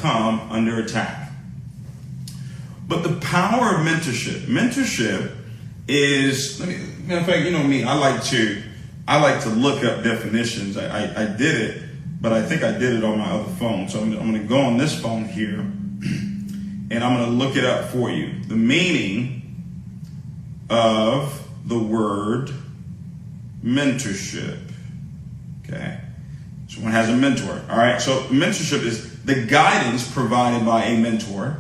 come under attack. But the power of mentorship is, matter of fact, you know me, I like to look up definitions. I did it, but I think I did it on my other phone. So I'm going to go on this phone here, and I'm going to look it up for you. The meaning of the word mentorship. Okay. Someone has a mentor. All right. So mentorship is the guidance provided by a mentor.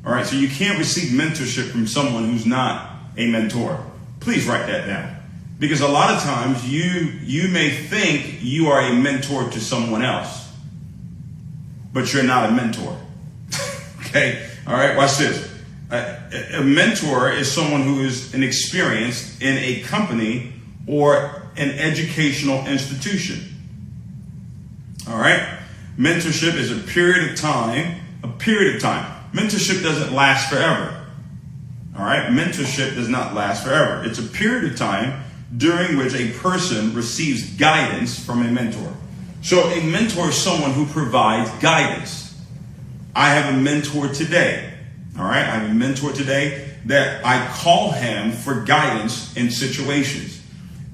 All right. So you can't receive mentorship from someone who's not a mentor. Please write that down. Because a lot of times you may think you are a mentor to someone else, but you're not a mentor. Okay. All right. Watch this. A mentor is someone who is experienced in a company or an educational institution. All right. Mentorship is a period of time. Mentorship doesn't last forever. All right. Mentorship does not last forever. It's a period of time during which a person receives guidance from a mentor. So a mentor is someone who provides guidance. I have a mentor today. All right. I have a mentor today that I call him for guidance in situations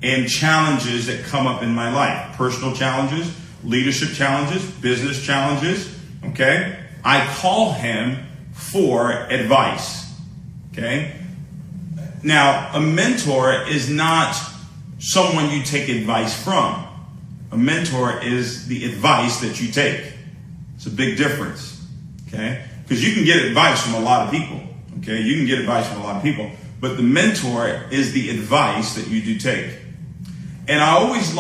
and challenges that come up in my life. Personal challenges, leadership challenges, business challenges. Okay. I call him for advice. Okay. Now, a mentor is not someone you take advice from. A mentor is the advice that you take. It's a big difference. Okay. Because you can get advice from a lot of people. Okay. You can get advice from a lot of people, but the mentor is the advice that you do take. And I always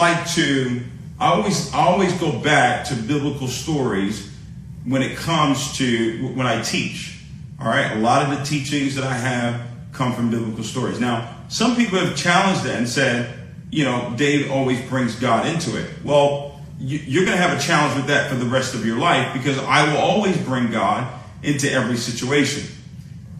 go back to biblical stories when it comes to when I teach. All right. A lot of the teachings that I have come from biblical stories. Now, some people have challenged that and said, Dave always brings God into it. Well, you're going to have a challenge with that for the rest of your life, because I will always bring God into every situation.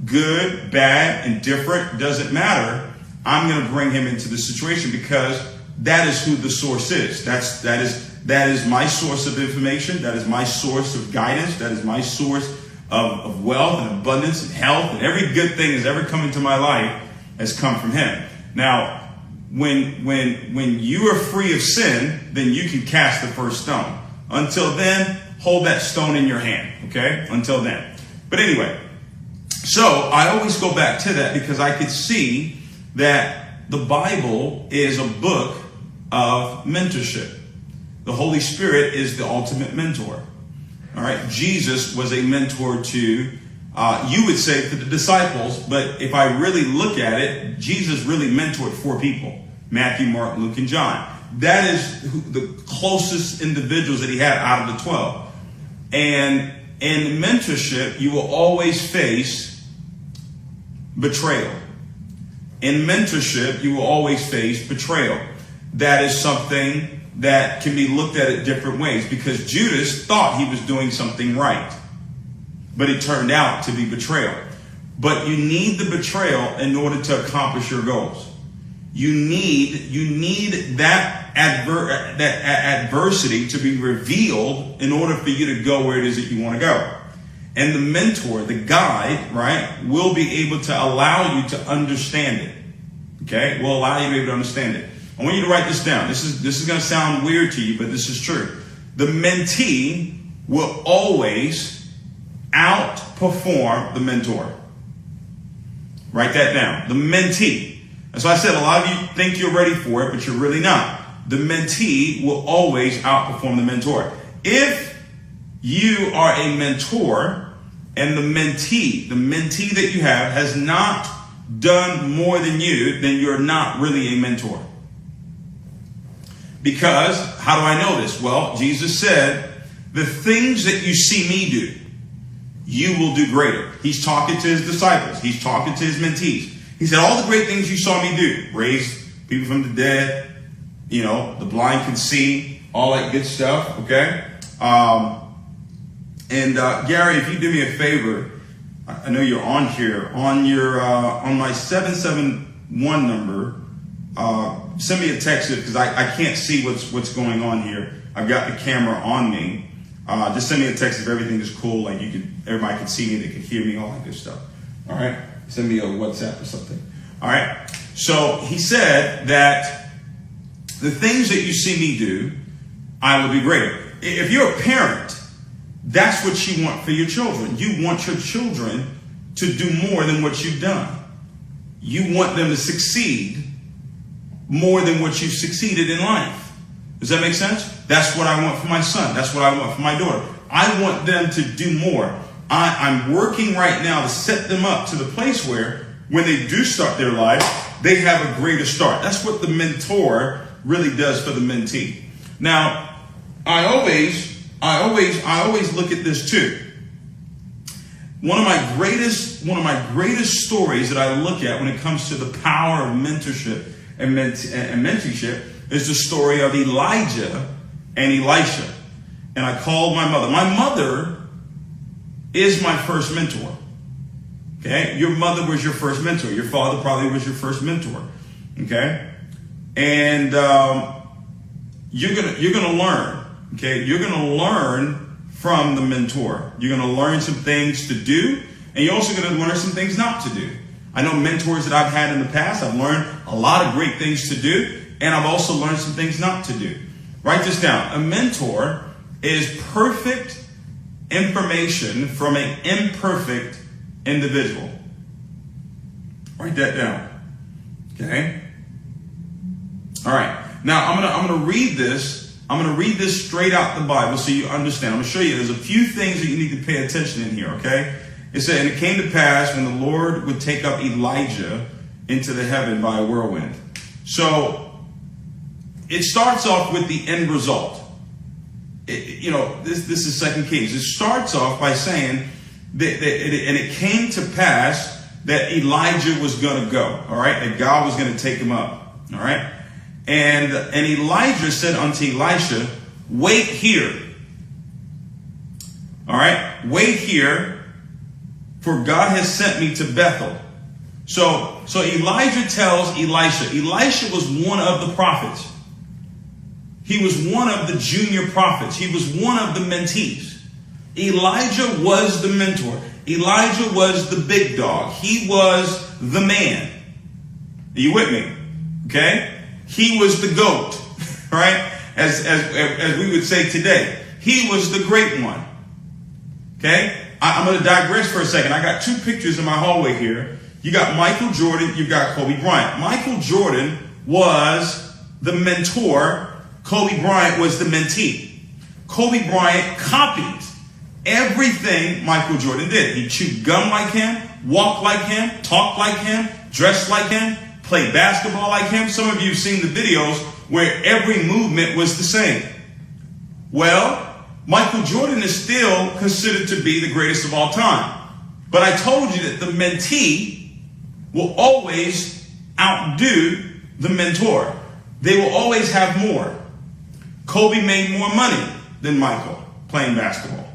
Good, bad, indifferent, doesn't matter. I'm going to bring him into the situation because that is who the source is. That is my source of information. That is my source of guidance. That is my source of wealth and abundance and health, and every good thing that's ever come into my life has come from him. Now, when you are free of sin, then you can cast the first stone. Until then, hold that stone in your hand. Okay? Until then. But anyway, so I always go back to that because I could see that the Bible is a book of mentorship. The Holy Spirit is the ultimate mentor. All right. Jesus was a mentor to, you would say, to the disciples. But if I really look at it, Jesus really mentored 4 people: Matthew, Mark, Luke, and John. That is the closest individuals that he had out of the 12. And in mentorship, you will always face betrayal. In mentorship, you will always face betrayal. That is something that can be looked at different ways, because Judas thought he was doing something right, but it turned out to be betrayal. But you need the betrayal in order to accomplish your goals. You need that adversity to be revealed in order for you to go where it is that you want to go. And the mentor, the guide, right, will be able to allow you to understand it. Okay, will allow you to be able to understand it. I want you to write this down. This is going to sound weird to you, but this is true. The mentee will always outperform the mentor. Write that down. The mentee. And so I said, a lot of you think you're ready for it, but you're really not. The mentee will always outperform the mentor. If you are a mentor and the mentee that you have has not done more than you, then you're not really a mentor. Because how do I know this? Well, Jesus said, the things that you see me do, you will do greater. He's talking to his disciples. He's talking to his mentees. He said, all the great things you saw me do, raise people from the dead, the blind can see, all that good stuff. Okay. Gary, if you do me a favor, I know you're on here, on my 771 number, send me a text because I can't see what's going on here. I've got the camera on me. Just send me a text if everything is cool, like everybody can see me, they can hear me, all that good stuff. All right, send me a WhatsApp or something. All right. So he said that the things that you see me do, I will do greater. If you're a parent, that's what you want for your children. You want your children to do more than what you've done. You want them to succeed more than what you've succeeded in life. Does that make sense? That's what I want for my son. That's what I want for my daughter. I want them to do more. I'm working right now to set them up to the place where when they do start their life, they have a greater start. That's what the mentor really does for the mentee. Now, I always look at this too. One of my greatest stories that I look at when it comes to the power of mentorship and mentorship is the story of Elijah and Elisha. And I called my mother. My mother is my first mentor. Okay? Your mother was your first mentor. Your father probably was your first mentor. Okay? And you're gonna learn. Okay? You're gonna learn from the mentor. You're gonna learn some things to do, and you're also gonna learn some things not to do. I know mentors that I've had in the past, I've learned a lot of great things to do, and I've also learned some things not to do. Write this down. A mentor is perfect information from an imperfect individual. Write that down. Okay? All right. Now I'm gonna read this. I'm gonna read this straight out the Bible so you understand. I'm gonna show you there's a few things that you need to pay attention in here, okay? It said, and it came to pass when the Lord would take up Elijah into the heaven by a whirlwind. So it starts off with the end result. This is 2 Kings. It starts off by saying that and it came to pass that Elijah was going to go. All right, that God was going to take him up. All right, and Elijah said unto Elisha, "Wait here. All right, wait here, for God has sent me to Bethel." So Elijah tells Elisha. Elisha was one of the prophets. He was one of the junior prophets. He was one of the mentees. Elijah was the mentor. Elijah was the big dog. He was the man. Are you with me? Okay? He was the goat, right? As we would say today. He was the great one. Okay? I'm going to digress for a second. I got two pictures in my hallway here. You got Michael Jordan. You got Kobe Bryant. Michael Jordan was the mentor. Kobe Bryant was the mentee. Kobe Bryant copied everything Michael Jordan did. He chewed gum like him, walked like him, talked like him, dressed like him, played basketball like him. Some of you have seen the videos where every movement was the same. Well, Michael Jordan is still considered to be the greatest of all time. But I told you that the mentee will always outdo the mentor. They will always have more. Kobe made more money than Michael playing basketball.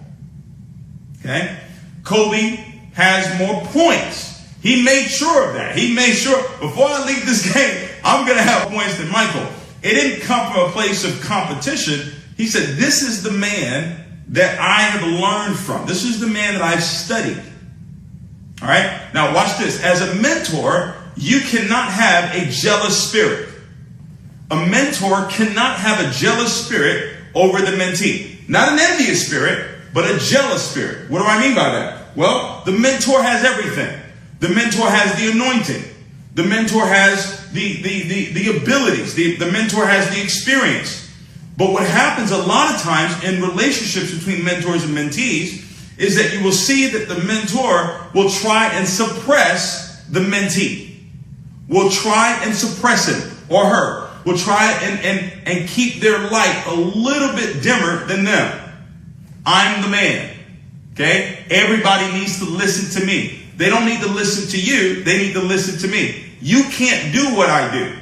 Okay? Kobe has more points. He made sure of that. He made sure, before I leave this game, I'm going to have more points than Michael. It didn't come from a place of competition. He said, this is the man that I have learned from. This is the man that I've studied. All right? Now watch this. As a mentor, you cannot have a jealous spirit. A mentor cannot have a jealous spirit over the mentee. Not an envious spirit, but a jealous spirit. What do I mean by that? Well, the mentor has everything. The mentor has the anointing. The mentor has the abilities. The mentor has the experience. But what happens a lot of times in relationships between mentors and mentees is that you will see that the mentor will try and suppress the mentee. Will try and suppress him or her. Will try and keep their light a little bit dimmer than them. I'm the man. Okay? Everybody needs to listen to me. They don't need to listen to you. They need to listen to me. You can't do what I do.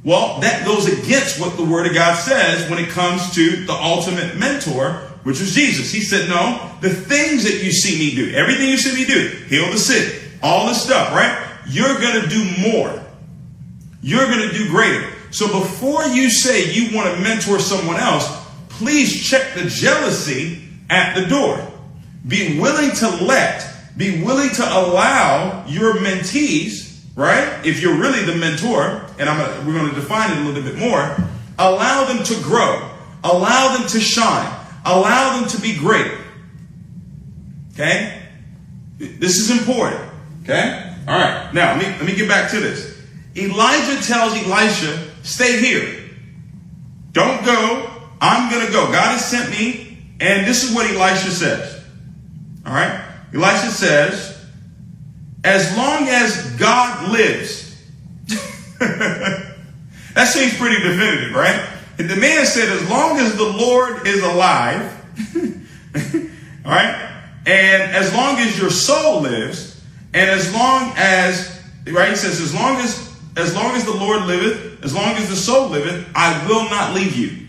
Well, that goes against what the Word of God says when it comes to the ultimate mentor, which was Jesus. He said, no, the things that you see me do, everything you see me do, heal the sick, all this stuff, right? You're going to do more. You're going to do greater. So before you say you want to mentor someone else, please check the jealousy at the door. Be willing to allow your mentees, right? If you're really the mentor, and we're going to define it a little bit more, allow them to grow, allow them to shine, allow them to be great. Okay? This is important. Okay? All right. Now, let me get back to this. Elijah tells Elisha, stay here. Don't go. I'm going to go. God has sent me. And this is what Elisha says. All right? Elisha says, as long as God lives. That seems pretty definitive, right? And the man said, as long as the Lord is alive, all right? And as long as your soul lives, and as long as, right, he says, as long as the Lord liveth, as long as the soul liveth, I will not leave you.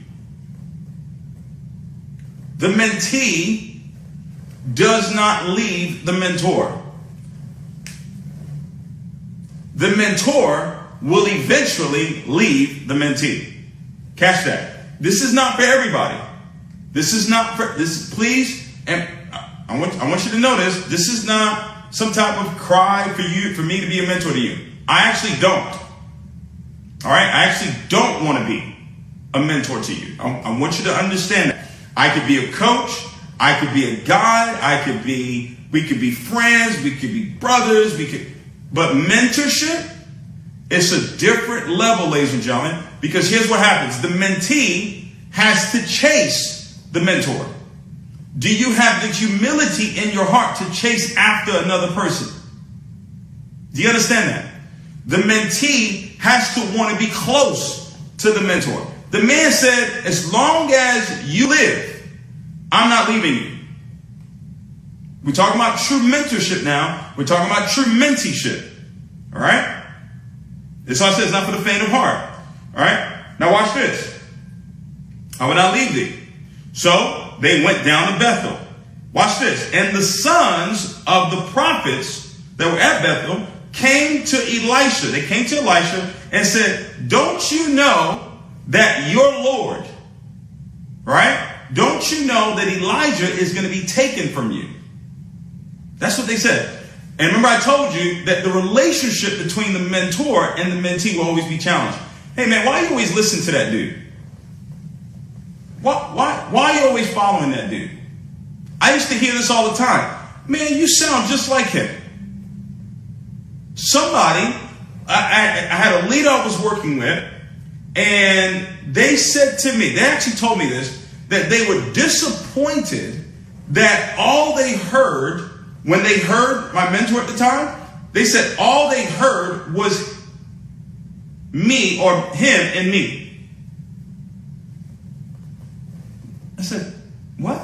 The mentee does not leave the mentor. The mentor will eventually leave the mentee. Catch that. This is not for everybody. This is not for this. Please, and I want you to know this. This is not some type of cry for me to be a mentor to you. I actually don't. All right, I actually don't want to be a mentor to you. I want you to understand that. I could be a coach. I could be a guide. We could be friends. We could be brothers. But mentorship, it's a different level, ladies and gentlemen, because here's what happens. The mentee has to chase the mentor. Do you have the humility in your heart to chase after another person? Do you understand that? The mentee has to want to be close to the mentor. The man said, as long as you live, I'm not leaving you. We're talking about true mentorship now. We're talking about true menteeship. All right? This all says it's not for the faint of heart. All right? Now watch this. I will not leave thee. So they went down to Bethel. Watch this. And the sons of the prophets that were at Bethel came to Elisha. They came to Elisha and said, don't you know that your Lord, right? Don't you know that Elijah is going to be taken from you? That's what they said. And remember I told you that the relationship between the mentor and the mentee will always be challenged. Hey man, why you always listen to that dude? Why are you always following that dude? I used to hear this all the time. Man, you sound just like him. Somebody, I had a leader I was working with, and they said to me, they actually told me this, that they were disappointed that all they heard, when they heard my mentor at the time, they said all they heard was me or him and me. I said, what?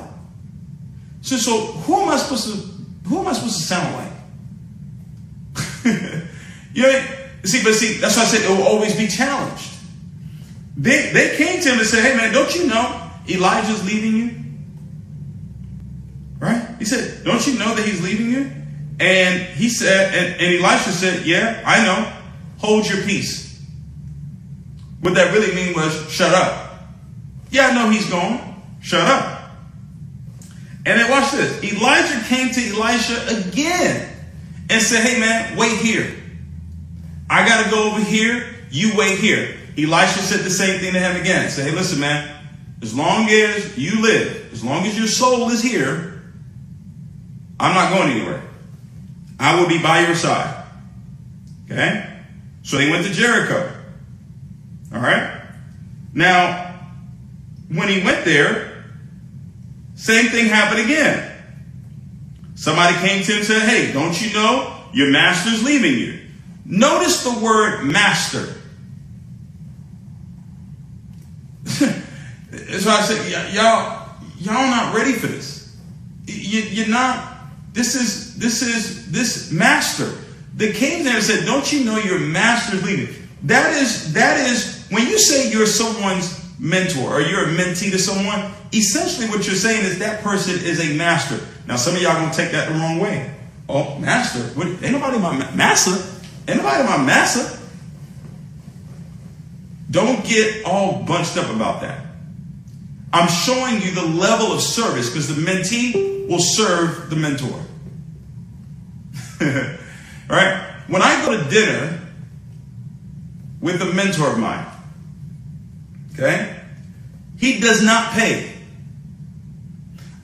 So who am I supposed to sound like? See, that's why I said it will always be challenged. They came to him and said, hey man, don't you know Elijah's leaving you? Right? He said, don't you know that he's leaving you? And he said, and Elisha said, yeah, I know. Hold your peace. What that really mean was, shut up. Yeah, I know he's gone. Shut up. And then watch this. Elijah came to Elisha again and said, hey man, wait here. I got to go over here. You wait here. Elisha said the same thing to him again. Say, hey, listen, man, as long as you live, as long as your soul is here, I'm not going anywhere. I will be by your side. Okay? So they went to Jericho. All right? Now, when he went there, same thing happened again. Somebody came to him and said, hey, don't you know your master's leaving you? Notice the word master. So I said, y'all not ready for this. You're not. This master. They came there and said, don't you know your master's leaving? That is when you say you're someone's mentor or you're a mentee to someone, essentially what you're saying is that person is a master. Now some of y'all gonna take that the wrong way. Oh, master? What, ain't nobody my master. Ain't nobody my master. Don't get all bunched up about that. I'm showing you the level of service because the mentee will serve the mentor. All right? When I go to dinner with a mentor of mine, okay, he does not pay.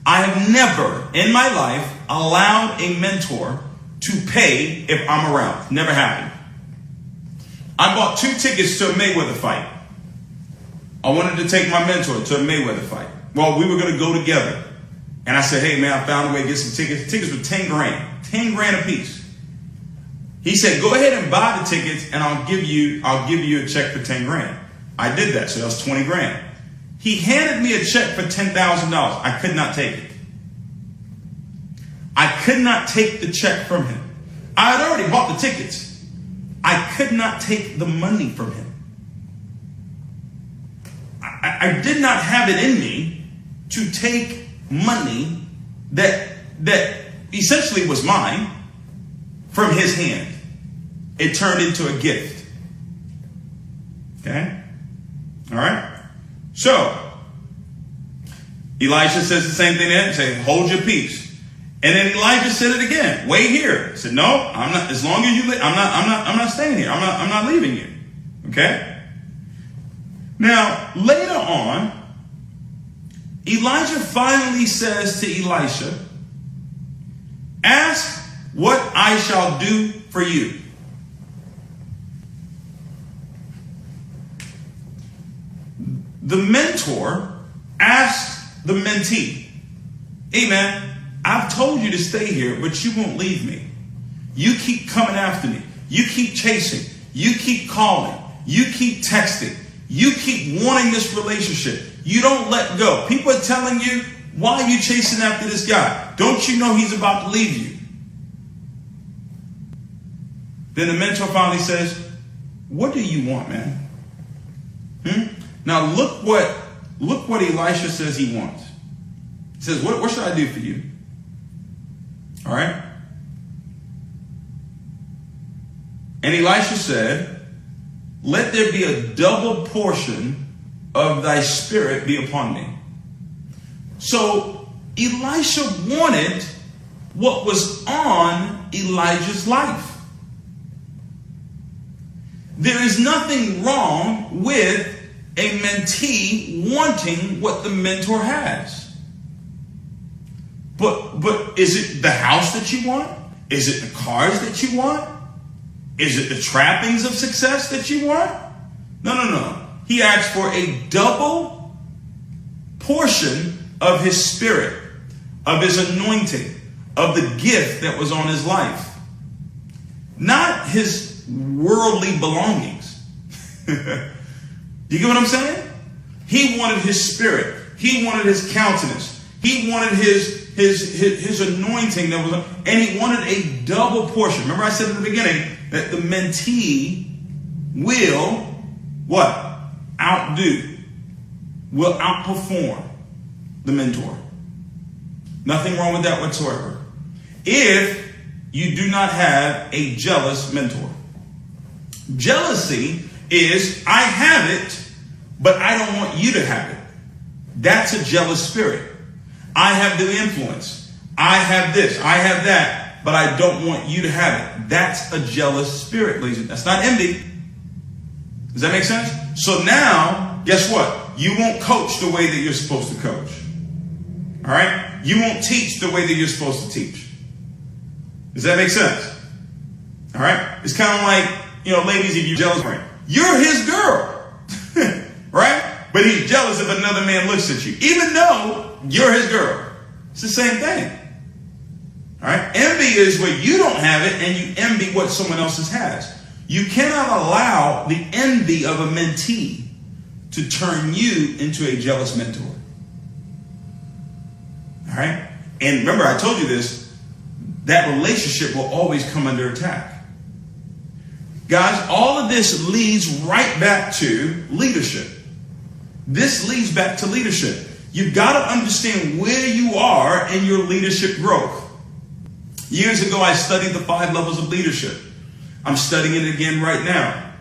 I have never in my life allowed a mentor to pay if I'm around. Never happened. I bought 2 tickets to a Mayweather fight. I wanted to take my mentor to a Mayweather fight. Well, we were going to go together. And I said, hey, man, I found a way to get some tickets. The tickets were 10 grand. 10 grand a piece. He said, go ahead and buy the tickets and I'll give you a check for 10 grand. I did that. So that was 20 grand. He handed me a check for $10,000. I could not take it. I could not take the check from him. I had already bought the tickets. I could not take the money from him. I did not have it in me to take money that essentially was mine from his hand. It turned into a gift. Okay? All right? So, Elisha says the same thing then. Say, hold your peace. And then Elijah said it again. Wait here. He said, no, I'm not. As long as you live, I'm not staying here. I'm not leaving you. Okay? Now, later on, Elijah finally says to Elisha, ask what I shall do for you. The mentor asked the mentee, hey man, I've told you to stay here, but you won't leave me. You keep coming after me. You keep chasing. You keep calling. You keep texting. You keep wanting this relationship. You don't let go. People are telling you, why are you chasing after this guy? Don't you know he's about to leave you? Then the mentor finally says, what do you want, man? Now look what Elisha says he wants. He says, what should I do for you? All right. And Elisha said, let there be a double portion of thy spirit be upon me. So Elisha wanted what was on Elijah's life. There is nothing wrong with a mentee wanting what the mentor has. But is it the house that you want? Is it the cars that you want? Is it the trappings of success that you want? No. He asked for a double portion of his spirit, of his anointing, of the gift that was on his life. Not his worldly belongings. You get what I'm saying? He wanted his spirit. He wanted his countenance. He wanted his anointing that was, and he wanted a double portion. Remember I said in the beginning that the mentee will what? Outdo, will outperform the mentor. Nothing wrong with that whatsoever. If you do not have a jealous mentor. Jealousy is, I have it, but I don't want you to have it. That's a jealous spirit. I have the influence. I have this. I have that, but I don't want you to have it. That's a jealous spirit, ladies. That's not envy. Does that make sense? So now, guess what? You won't coach the way that you're supposed to coach. All right? You won't teach the way that you're supposed to teach. Does that make sense? All right? It's kind of like, ladies, if you're jealous, you're his girl. Right? But he's jealous if another man looks at you, even though you're his girl. It's the same thing. All right? Envy is where you don't have it and you envy what someone else has. You cannot allow the envy of a mentee to turn you into a jealous mentor. All right? And remember, I told you this, that relationship will always come under attack. Guys, all of this leads right back to leadership. This leads back to leadership. You've got to understand where you are in your leadership growth. Years ago, I studied the 5 levels of leadership. I'm studying it again right now.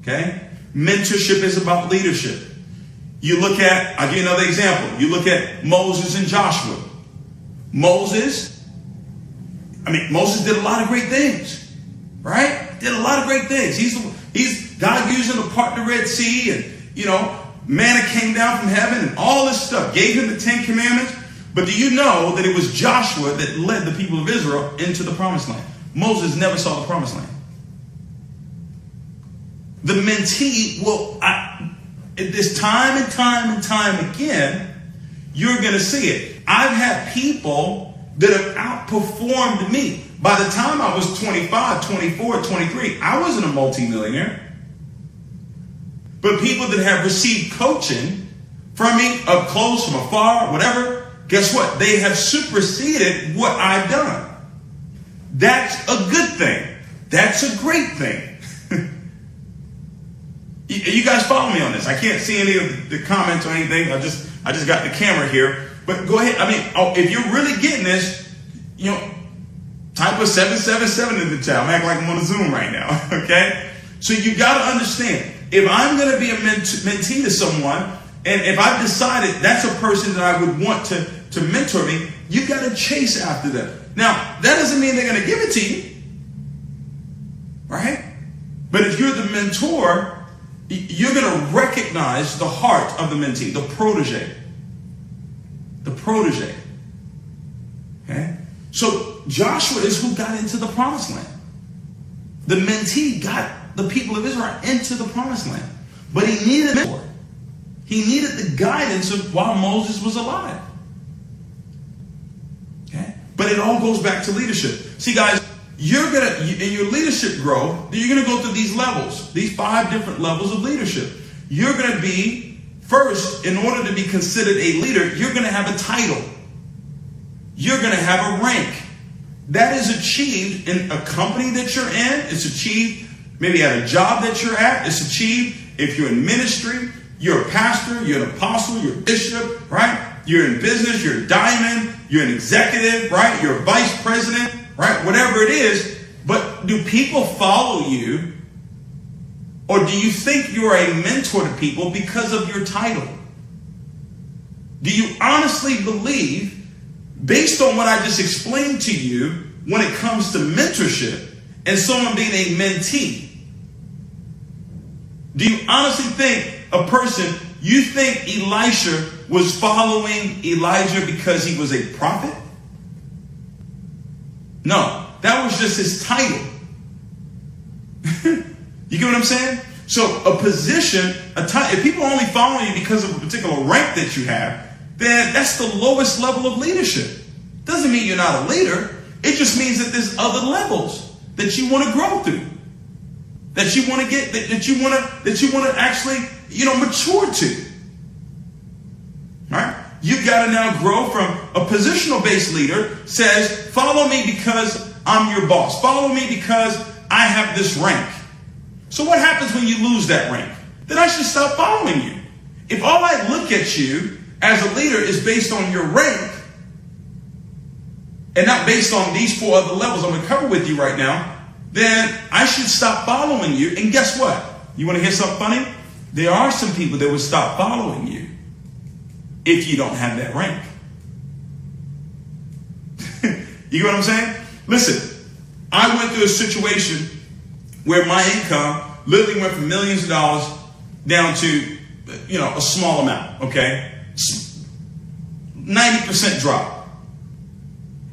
Okay? Mentorship is about leadership. You look at, I'll give you another example. You look at Moses and Joshua. Moses did a lot of great things, right? Did a lot of great things. He's God used him to part the Red Sea, and manna came down from heaven and all this stuff. Gave him the 10 Commandments. But do you know that it was Joshua that led the people of Israel into the Promised Land? Moses never saw the Promised Land. The mentee this time and time again, you're going to see it. I've had people that have outperformed me. By the time I was 25, 24, 23, I wasn't a multimillionaire. But people that have received coaching from me, up close, from afar, whatever, guess what? They have superseded what I've done. That's a good thing. That's a great thing. You guys follow me on this? I can't see any of the comments or anything. I just got the camera here. But go ahead. If you're really getting this, type a 777 in the chat. I'm acting like I'm on a Zoom right now. Okay? So you got to understand, if I'm going to be a mentee to someone, and if I've decided that's a person that I would want to mentor me, you got to chase after them. Now, that doesn't mean they're going to give it to you. Right? But if you're the mentor, you're going to recognize the heart of the mentee, the protege. The protege. Okay? So Joshua is who got into the Promised Land. The mentee got the people of Israel into the Promised Land. But he needed a mentor. He needed the guidance of while Moses was alive. Okay? But it all goes back to leadership. See, guys, in your leadership growth, you're going to go through these levels, these 5 different levels of leadership. You're going to be, first, in order to be considered a leader, you're going to have a title. You're going to have a rank. That is achieved in a company that you're in. It's achieved maybe at a job that you're at. It's achieved if you're in ministry. You're a pastor, you're an apostle, you're a bishop, right? You're in business, you're a diamond, you're an executive, right? You're a vice president, right? Whatever it is. But do people follow you? Or do you think you're a mentor to people because of your title? Do you honestly believe, based on what I just explained to you, when it comes to mentorship and someone being a mentee, do you honestly think you think Elisha was following Elijah because he was a prophet? No, that was just his title. You get what I'm saying? So a position, if people only follow you because of a particular rank that you have, then that's the lowest level of leadership. Doesn't mean you're not a leader. It just means that there's other levels that you want to grow through, that you want to get, that you want to actually, mature to. Right? You've got to now grow from a positional based leader says, follow me because I'm your boss. Follow me because I have this rank. So what happens when you lose that rank? Then I should stop following you. If all I look at you as a leader is based on your rank and not based on these 4 other levels I'm going to cover with you right now, then I should stop following you. And guess what? You want to hear something funny? There are some people that will stop following you if you don't have that rank. You get what I'm saying? Listen, I went through a situation where my income literally went from millions of dollars down to, a small amount, okay? 90% drop.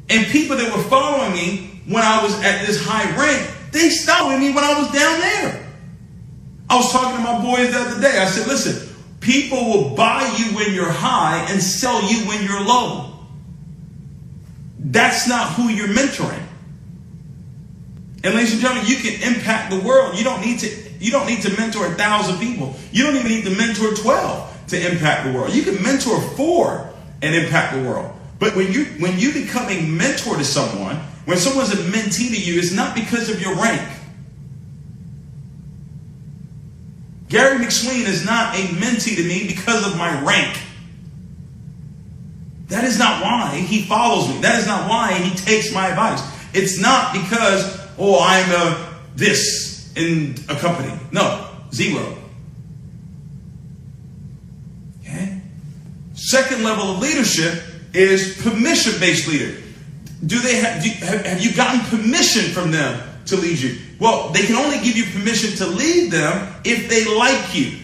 And people that were following me when I was at this high rank, they stopped following me when I was down there. I was talking to my boys the other day. I said, listen, people will buy you when you're high and sell you when you're low. That's not who you're mentoring. And ladies and gentlemen, you can impact the world. You don't need to mentor 1,000 people. You don't even need to mentor 12 to impact the world. You can mentor 4 and impact the world. But when you become a mentor to someone, when someone's a mentee to you, it's not because of your rank. Gary McSween is not a mentee to me because of my rank. That is not why he follows me. That is not why he takes my advice. It's not because, I'm a this in a company. No, 0. Second level of leadership is permission-based leader. Have you gotten permission from them to lead you? Well, they can only give you permission to lead them if they like you.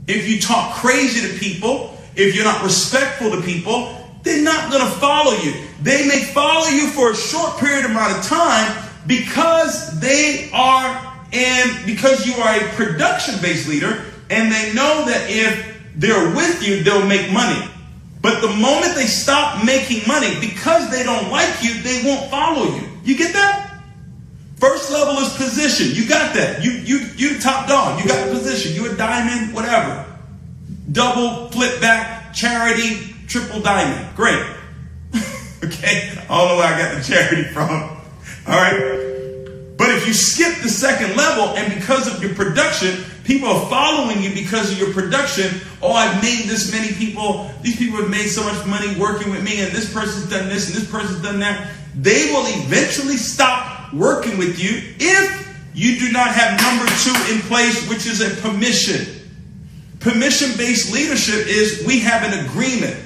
If you talk crazy to people, if you're not respectful to people, they're not going to follow you. They may follow you for a short period amount of time because because you are a production-based leader, and they know that if they're with you, they'll make money. But the moment they stop making money, because they don't like you, they won't follow you. You get that? First level is position. You got that. You top dog. You got the position. You a diamond, whatever. Double, flip back, charity, triple diamond. Great. Okay? I don't know where I got the charity from. All right? But if you skip the second level, and because of your production, people are following you because of your production. Oh, I've made this many people. These people have made so much money working with me, and this person's done this, and this person's done that. They will eventually stop working with you if you do not have number 2 in place, which is a permission. Permission-based leadership is we have an agreement.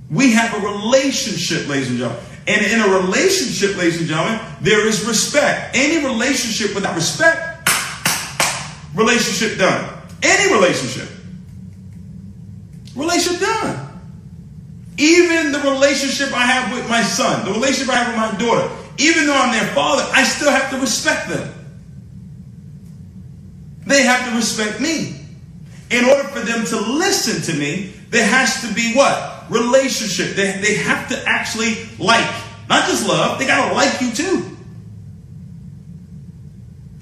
We have a relationship, ladies and gentlemen. And in a relationship, ladies and gentlemen, there is respect. Any relationship without respect, relationship done. Any relationship done. Even the relationship I have with my son, the relationship I have with my daughter, even though I'm their father, I still have to respect them. They have to respect me. In order for them to listen to me, there has to be what? Relationship. They have to actually like. Not just love, they got to like you too.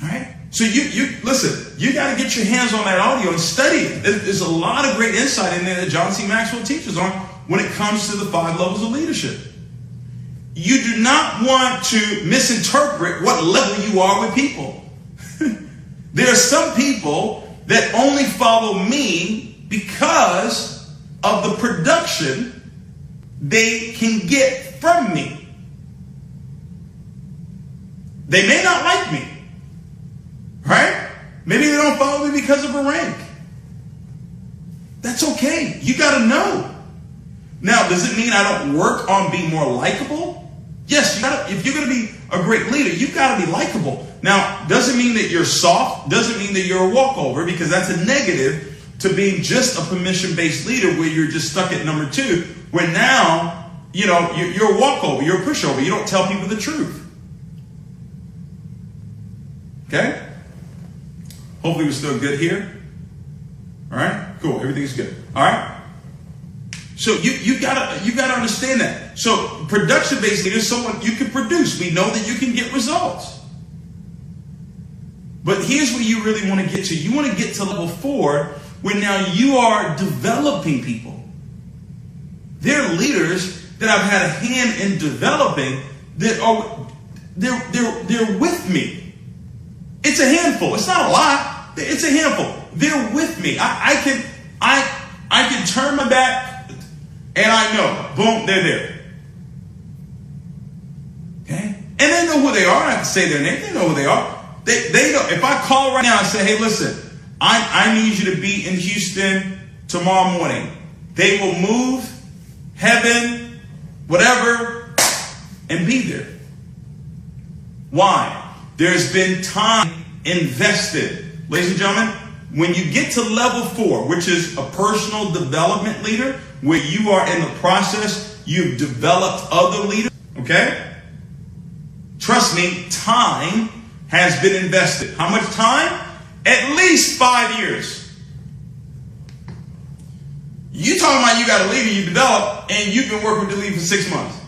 All right? So you listen, you got to get your hands on that audio and study it. There's a lot of great insight in there that John C. Maxwell teaches on when it comes to the 5 levels of leadership. You do not want to misinterpret what level you are with people. There are some people that only follow me because of the production they can get from me. They may not like me, right? Maybe they don't follow me because of a rank. That's okay. You got to know. Now, does it mean I don't work on being more likable? Yes, if you're going to be a great leader, you've got to be likable. Now, doesn't mean that you're soft, doesn't mean that you're a walkover, because that's a negative to being just a permission-based leader where you're just stuck at number 2, where now, you're a walkover, you're a pushover, you don't tell people the truth. Okay? Hopefully we're still good here. All right? Cool. Everything's good. All right? So you gotta understand that. So production-based leaders, someone you can produce. We know that you can get results. But here's where you really want to get to. You want to get to level 4, where now you are developing people. There are leaders that I've had a hand in developing that are they're with me. It's a handful. It's not a lot. It's a handful. They're with me. I can turn my back and I know, boom, they're there. Okay? And they know who they are. I have to say their name. They know who they are. They know. If I call right now and say, hey, listen, I need you to be in Houston tomorrow morning. They will move heaven, whatever, and be there. Why? There's been time invested. Ladies and gentlemen, when you get to level 4, which is a personal development leader, where you are in the process, you've developed other leaders, okay? Trust me, time has been invested. How much time? At least 5 years. You talking about you got a leader you develop, and you've been working with the leader for 6 months.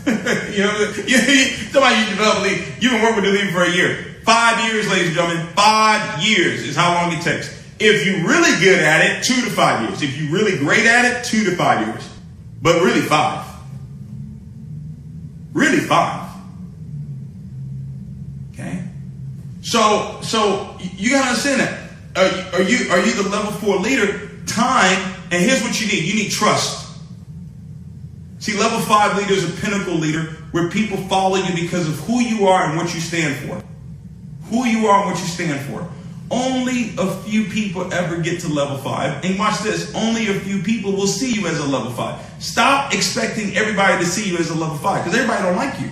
You talking about you develop a leader, you've been working with the leader for a year. 5 years, ladies and gentlemen. 5 years is how long it takes. If you're really good at it, 2 to 5 years. If you're really great at it, 2 to 5 years. But really 5. Really 5. Okay? So you gotta understand that. Are you the level 4 leader? Time, and here's what you need. You need trust. See, level 5 leader is a pinnacle leader where people follow you because of who you are and what you stand for. Who you are and what you stand for. only a few people ever get to level 5. And watch this, only a few people will see you as a level 5. Stop expecting everybody to see you as a level 5, because everybody don't like you.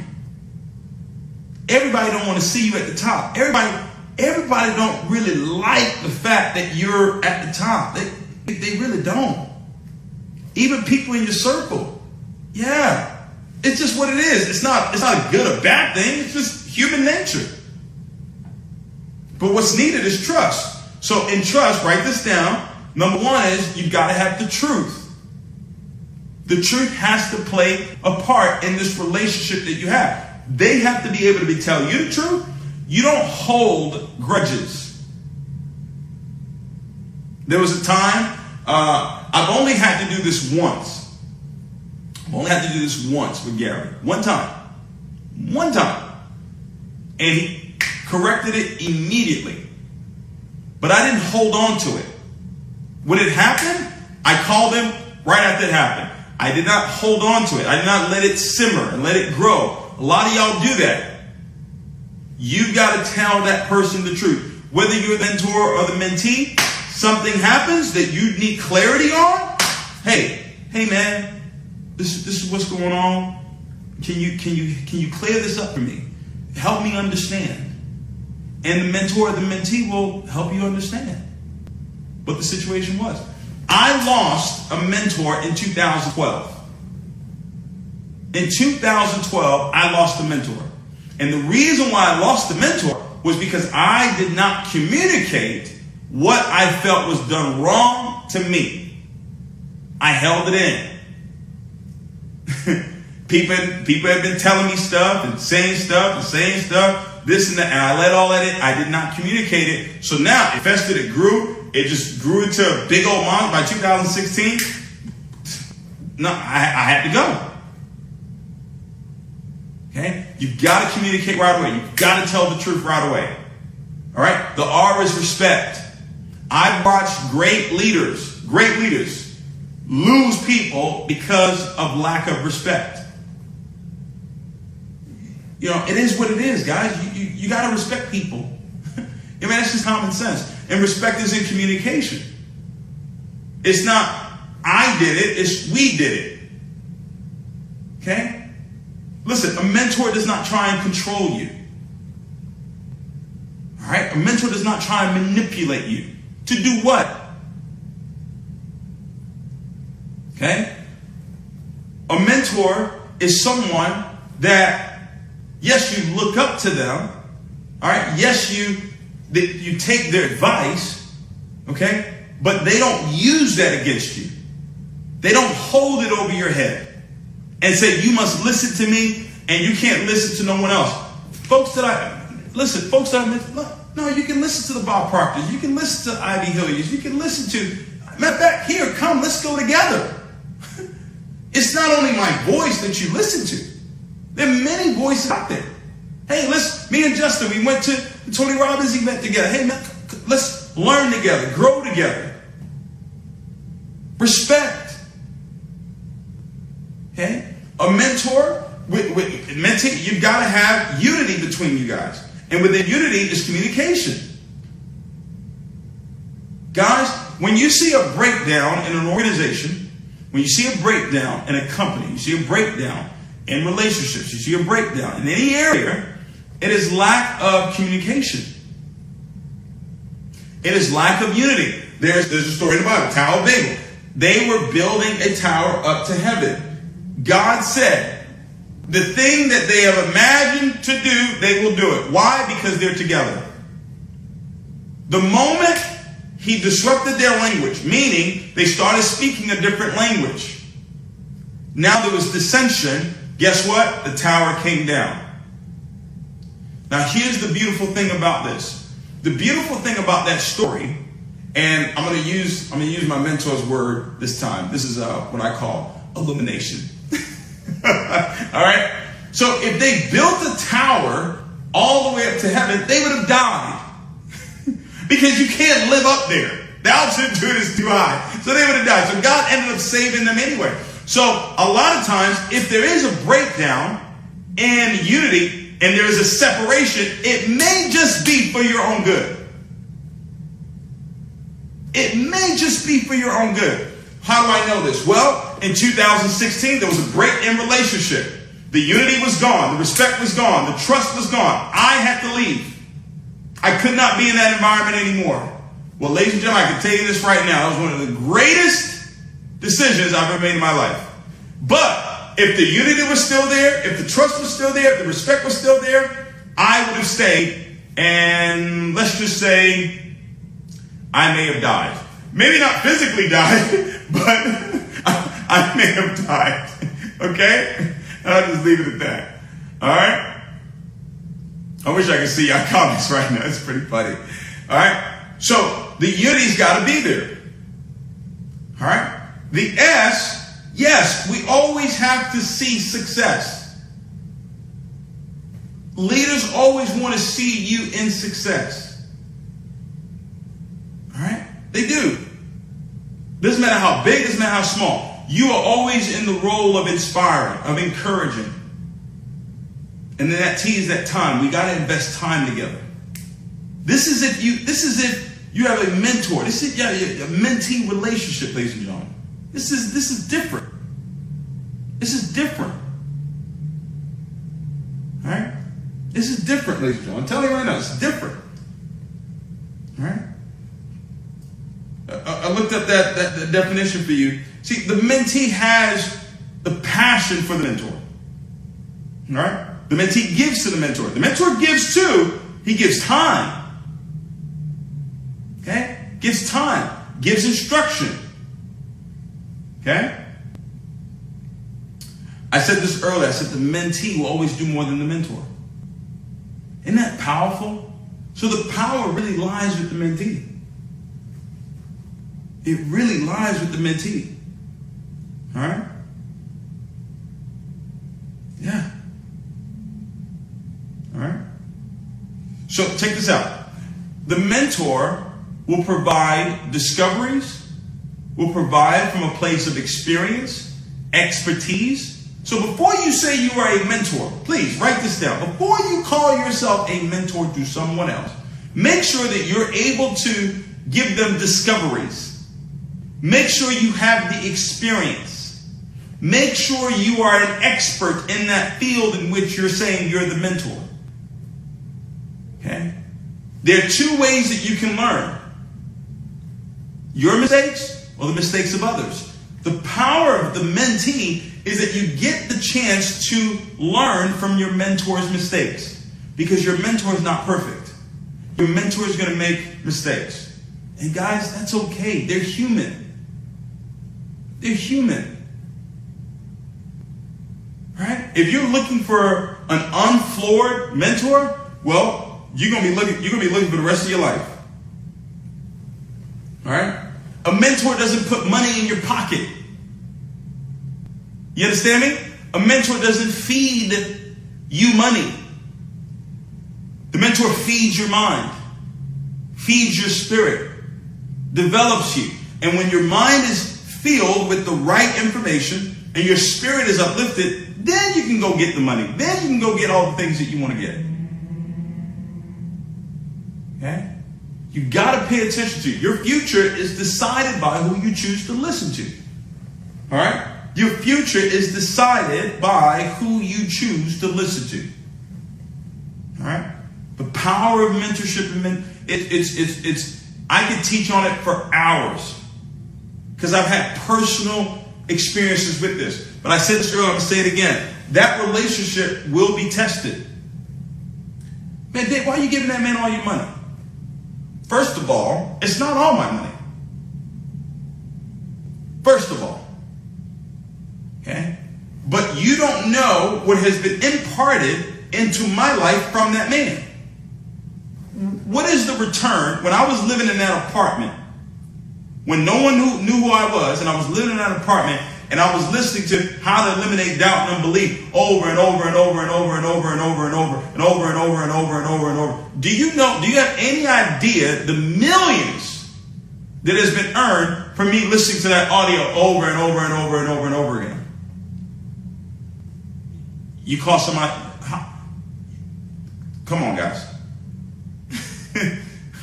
Everybody don't want to see you at the top. Everybody don't really like the fact that you're at the top. They really don't. Even people in your circle. Yeah. It's just what it is. It's not a good or bad thing. It's just human nature. But what's needed is trust. So in trust, write this down. Number one is you've got to have the truth. The truth has to play a part in this relationship that you have. They have to be able to tell you the truth. You don't hold grudges. There was a time, I've only had to do this once. I've only had to do this once with Gary. One time. And he corrected it immediately. But I didn't hold on to it. When it happened, I called him right after it happened. I did not hold on to it. I did not let it simmer and let it grow. A lot of y'all do that. You've got to tell that person the truth. Whether you're the mentor or the mentee, something happens that you need clarity on. Hey man, this is what's going on. Can you clear this up for me? Help me understand. And the mentor or the mentee will help you understand what the situation was. I lost a mentor in 2012. In 2012, I lost a mentor. And the reason why I lost the mentor was because I did not communicate what I felt was done wrong to me. I held it in. People have been telling me stuff and saying stuff, this and that, and I let all that in. I did not communicate it. So now it festered, it grew. It just grew into a big old monster. By 2016, no, I had to go. Okay? You've got to communicate right away. You've got to tell the truth right away. All right? The R is respect. I've watched great leaders lose people because of lack of respect. You know, it is what it is, guys. You got to respect people. I mean, that's just common sense. And respect is in communication. It's not I did it, it's we did it. Okay? Listen, a mentor does not try and control you. All right? A mentor does not try and manipulate you. To do what? Okay? A mentor is someone that, yes, you look up to them. All right? Yes, you take their advice. Okay? But they don't use that against you. They don't hold it over your head and say, you must listen to me and you can't listen to no one else. Folks that I mentioned, no, you can listen to the Bob Proctors. You can listen to Ivy Hilliers. You can listen to, matter of fact, here, come, let's go together. It's not only my voice that you listen to. There are many voices out there. Hey, me and Justin, we went to the Tony Robbins event together. Hey, man, let's learn together, grow together. Respect. Okay? A mentor, with mentee, you've got to have unity between you guys. And within unity is communication. Guys, when you see a breakdown in an organization, when you see a breakdown in a company, you see a breakdown in relationships, you see a breakdown in any area, it is lack of communication. It is lack of unity. There's a story in the Bible, Tower of Babel. They were building a tower up to heaven. God said, the thing that they have imagined to do, they will do it. Why? Because they're together. The moment he disrupted their language, meaning they started speaking a different language. Now there was dissension. Guess what? The tower came down. Now here's the beautiful thing about this. The beautiful thing about that story, and I'm going to use my mentor's word this time. This is what I call illumination. All right? So if they built a tower all the way up to heaven, they would have died. Because you can't live up there. The altitude is too high. So they would have died. So God ended up saving them anyway. So a lot of times, if there is a breakdown in unity and there is a separation, it may just be for your own good. It may just be for your own good. How do I know this? Well, in 2016, there was a break in relationship. The unity was gone. The respect was gone. The trust was gone. I had to leave. I could not be in that environment anymore. Well, ladies and gentlemen, I can tell you this right now. It was one of the greatest decisions I've ever made in my life. But if the unity was still there, if the trust was still there, if the respect was still there, I would have stayed. And let's just say I may have died. Maybe not physically died, but I may have died. Okay? And I'll just leave it at that. All right? I wish I could see your comments right now. It's pretty funny. All right? So the unity's got to be there. All right? The S, yes, we always have to see success. Leaders always want to see you in success. All right? They do. Doesn't matter how big, doesn't matter how small. You are always in the role of inspiring, of encouraging. And then that T is that time. We got to invest time together. This is if you have a mentor. This is a mentee relationship, ladies and gentlemen. This is different. This is different. All right? This is different, ladies and gentlemen. I'm telling you right now, it's different. All right? I looked up that definition for you. See, the mentee has the passion for the mentor. All right? The mentee gives to the mentor. The mentor gives too. He gives time. Okay? Gives time. Gives instruction. Okay? I said this earlier. I said the mentee will always do more than the mentor. Isn't that powerful? So the power really lies with the mentee. It really lies with the mentee. All right? Yeah. All right? So check this out. The mentor will provide discoveries, will provide from a place of experience, expertise. So before you say you are a mentor, please write this down. Before you call yourself a mentor to someone else, make sure that you're able to give them discoveries. Make sure you have the experience. Make sure you are an expert in that field in which you're saying you're the mentor. Okay? There are two ways that you can learn. Your mistakes or the mistakes of others. The power of the mentee is that you get the chance to learn from your mentor's mistakes. Because your mentor is not perfect. Your mentor is going to make mistakes. And guys, that's okay. They're human. They're human. Right? If you're looking for an unfloored mentor, well, you're gonna be looking for the rest of your life. All right? A mentor doesn't put money in your pocket. You understand me? A mentor doesn't feed you money. The mentor feeds your mind, feeds your spirit, develops you. And when your mind is filled with the right information and your spirit is uplifted, then you can go get the money. Then you can go get all the things that you want to get. Okay? You got to pay attention to. Your future is decided by who you choose to listen to. All right? Your future is decided by who you choose to listen to. All right? The power of mentorship and I could teach on it for hours because I've had personal experiences with this. But I said this earlier, I'm going to say it again. That relationship will be tested. Man, Dave, why are you giving that man all your money? First of all, it's not all my money. First of all. Okay? But you don't know what has been imparted into my life from that man. What is the return when I was living in that apartment, when no one knew who I was, and I was living in that apartment, and I was listening to how to eliminate doubt and unbelief over and over and over and over and over and over and over and over and over and over and over and over. Do you have any idea the millions that has been earned from me listening to that audio over and over and over and over and over again? You call somebody, come on, guys.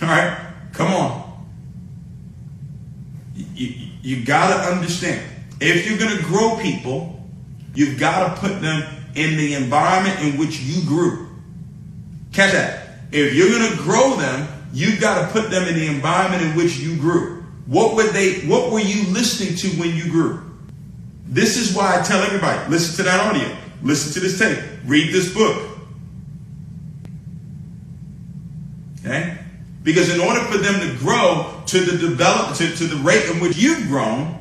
All right, come on. You got to understand, if you're going to grow people, you've got to put them in the environment in which you grew. Catch that. If you're going to grow them, you've got to put them in the environment in which you grew. What were you listening to when you grew? This is why I tell everybody, listen to that audio, listen to this tape, read this book. Okay? Because in order for them to grow to the rate in which you've grown,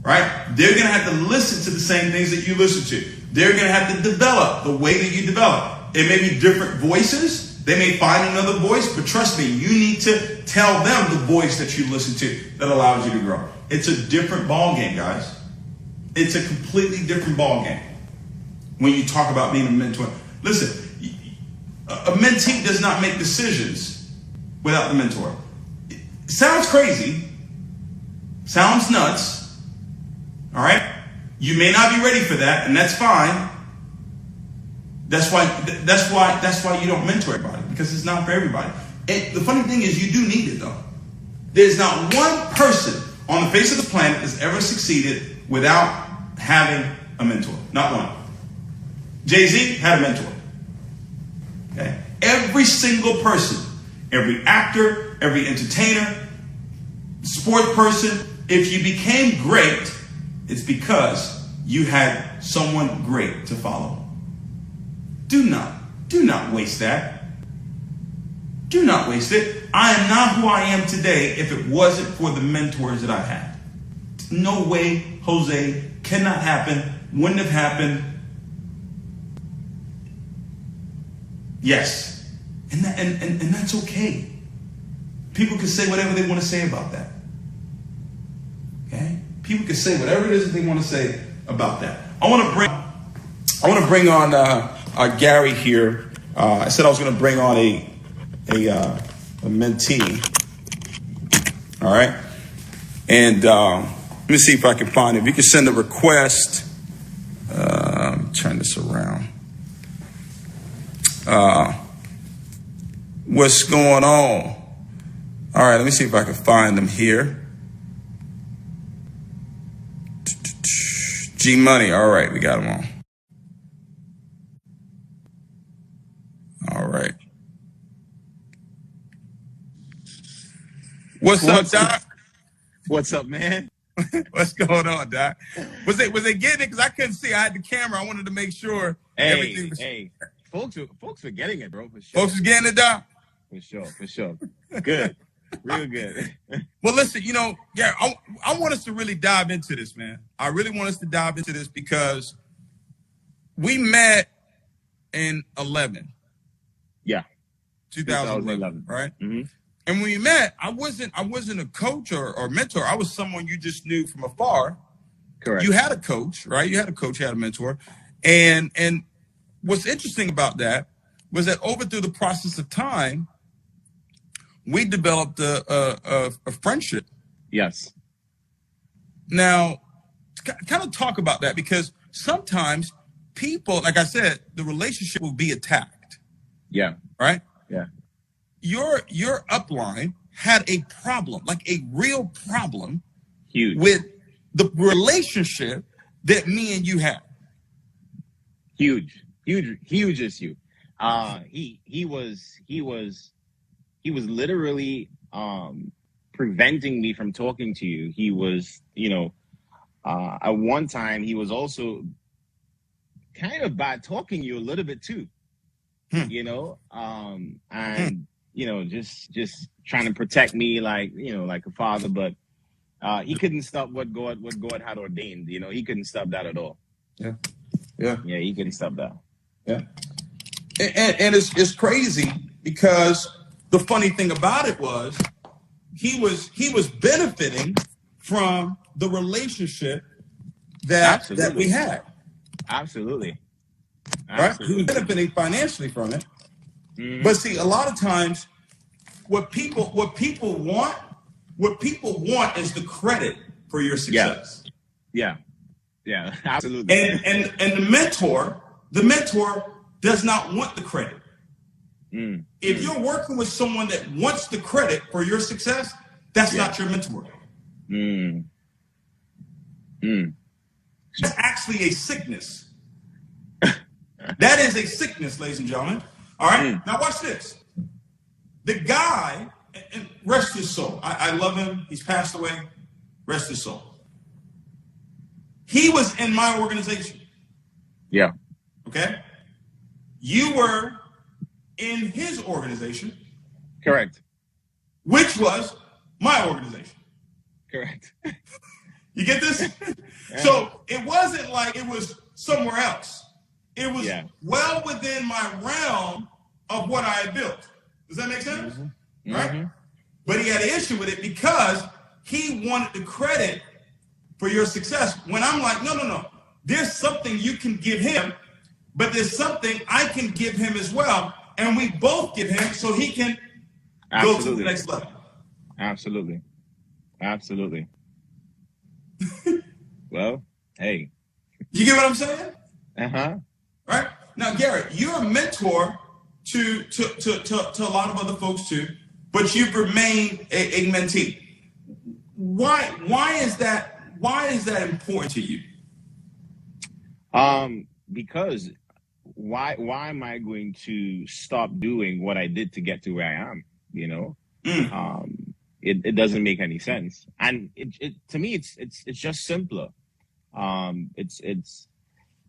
right, they're going to have to listen to the same things that you listen to. They're going to have to develop the way that you develop. It may be different voices. They may find another voice, but trust me, you need to tell them the voice that you listen to that allows you to grow. It's a different ball game, guys. It's a completely different ball game when you talk about being a mentor. Listen, a mentee does not make decisions without the mentor. It sounds crazy, sounds nuts, all right? You may not be ready for that, and that's fine. That's why you don't mentor everybody, because it's not for everybody. And the funny thing is, you do need it though. There's not one person on the face of the planet that's ever succeeded without having a mentor. Not one. Jay-Z had a mentor. Okay? Every single person, every actor, every entertainer, sport person, if you became great, it's because you had someone great to follow. Do not waste that. Do not waste it. I am not who I am today if it wasn't for the mentors that I had. No way, Jose, cannot happen, wouldn't have happened. Yes. And that's okay. People can say whatever they want to say about that. Okay? People can say whatever it is that they want to say about that. I want to bring on Gary here. I said I was going to bring on a mentee. All right. And let me see if I can find it. If you can send a request. Turn this around. What's going on? All right. Let me see if I can find them here. G Money. All right. We got them on. All right. What's up, Doc? What's up, man? What's going on, Doc? Was they getting it? Because I couldn't see. I had the camera. I wanted to make sure everything was. Folks are getting it, bro. For sure. Folks are getting it, Doc. For sure. Good, real good. Well, listen, yeah, I want us to really dive into this, man. I really want us to dive into this because we met in 11. Yeah. 2011, right? Mm-hmm. And when we met, I wasn't a coach or mentor. I was someone you just knew from afar. Correct. You had a coach, right? You had a coach, you had a mentor. And what's interesting about that was that through the process of time, we developed a friendship. Yes. Now, kind of talk about that, because sometimes people, like I said, the relationship will be attacked. Yeah. Right? Yeah. Your upline had a problem, like a real problem. Huge. With the relationship that me and you had. Huge issue. He was literally preventing me from talking to you. He was, at one time he was also kind of bad talking you a little bit too. Just trying to protect me like a father, but he couldn't stop what God had ordained. He couldn't stop that at all. Yeah, he couldn't stop that. Yeah, and it's crazy, because the funny thing about it was he was benefiting from the relationship that we had. Absolutely. Right? He was benefiting financially from it. Mm-hmm. But see, a lot of times, what people want is the credit for your success. Yeah, absolutely. And the mentor does not want the credit. Mm. If you're working with someone that wants the credit for your success, that's not your mentor. Mm. Mm. That's actually a sickness. That is a sickness, ladies and gentlemen. All right? Now watch this. The guy, and rest his soul. I love him. He's passed away. Rest his soul. He was in my organization. Yeah. Okay? You were in his organization. Correct. Which was my organization. Correct. You get this? So it wasn't like it was somewhere else. It was well within my realm of what I had built. Does that make sense? Mm-hmm. Right? Mm-hmm. But he had an issue with it because he wanted the credit for your success. When I'm like, no. There's something you can give him, but there's something I can give him as well. And we both give him so he can go to the next level. Absolutely. Well, hey. You get what I'm saying? Uh-huh. Right? Now, Garrett, you're a mentor to a lot of other folks too, but you've remained a mentee. Why is that important to you? Because why am I going to stop doing what I did to get to where I am? You know? It doesn't make any sense. And it to me it's just simpler. It's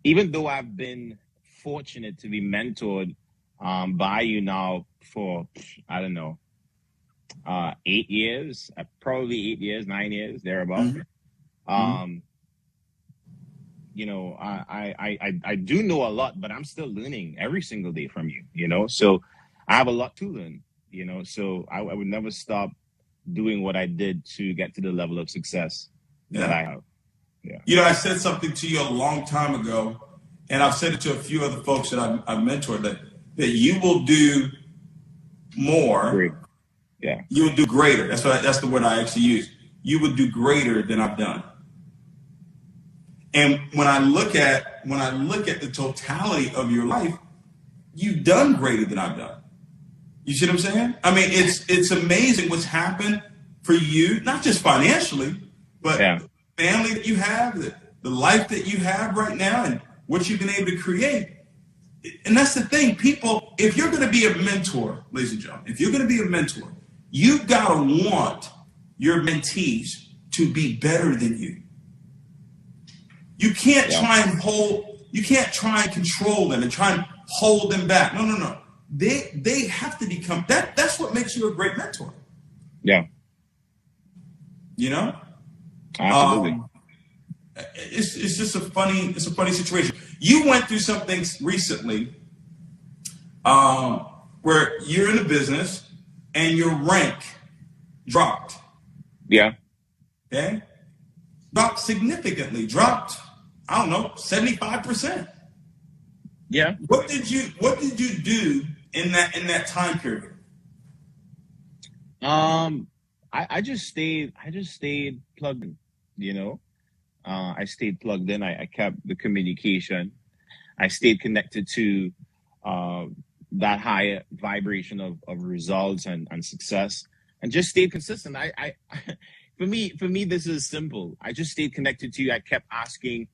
even though I've been fortunate to be mentored by you now for, I don't know, 8 years, probably 8 years, 9 years, thereabout. You know, I do know a lot, but I'm still learning every single day from you, you know? So I have a lot to learn, you know? So I would never stop doing what I did to get to the level of success that I have. Yeah. You know, I said something to you a long time ago, and I've said it to a few other folks that I've mentored, that you will do more. Great. Yeah. You will do greater. That's the word I actually use. You would do greater than I've done. And when I look at the totality of your life, you've done greater than I've done. You see what I'm saying? I mean, it's amazing what's happened for you, not just financially, but the family that you have, the life that you have right now, and what you've been able to create. And that's the thing, people, if you're going to be a mentor, ladies and gentlemen, if you're going to be a mentor, you've got to want your mentees to be better than you. You can't try and control them and try and hold them back. No. They have to become that. That's what makes you a great mentor. Yeah. You know? Absolutely. It's just a funny situation. You went through something recently where you're in a business and your rank dropped. Yeah. Okay? Dropped significantly. Dropped, I don't know, 75%. Yeah. What did you do in that time period? I just stayed plugged in, you know. I stayed plugged in. I kept the communication. I stayed connected to that higher vibration of results and success, and just stayed consistent. I for me, this is simple. I just stayed connected to you. I kept asking,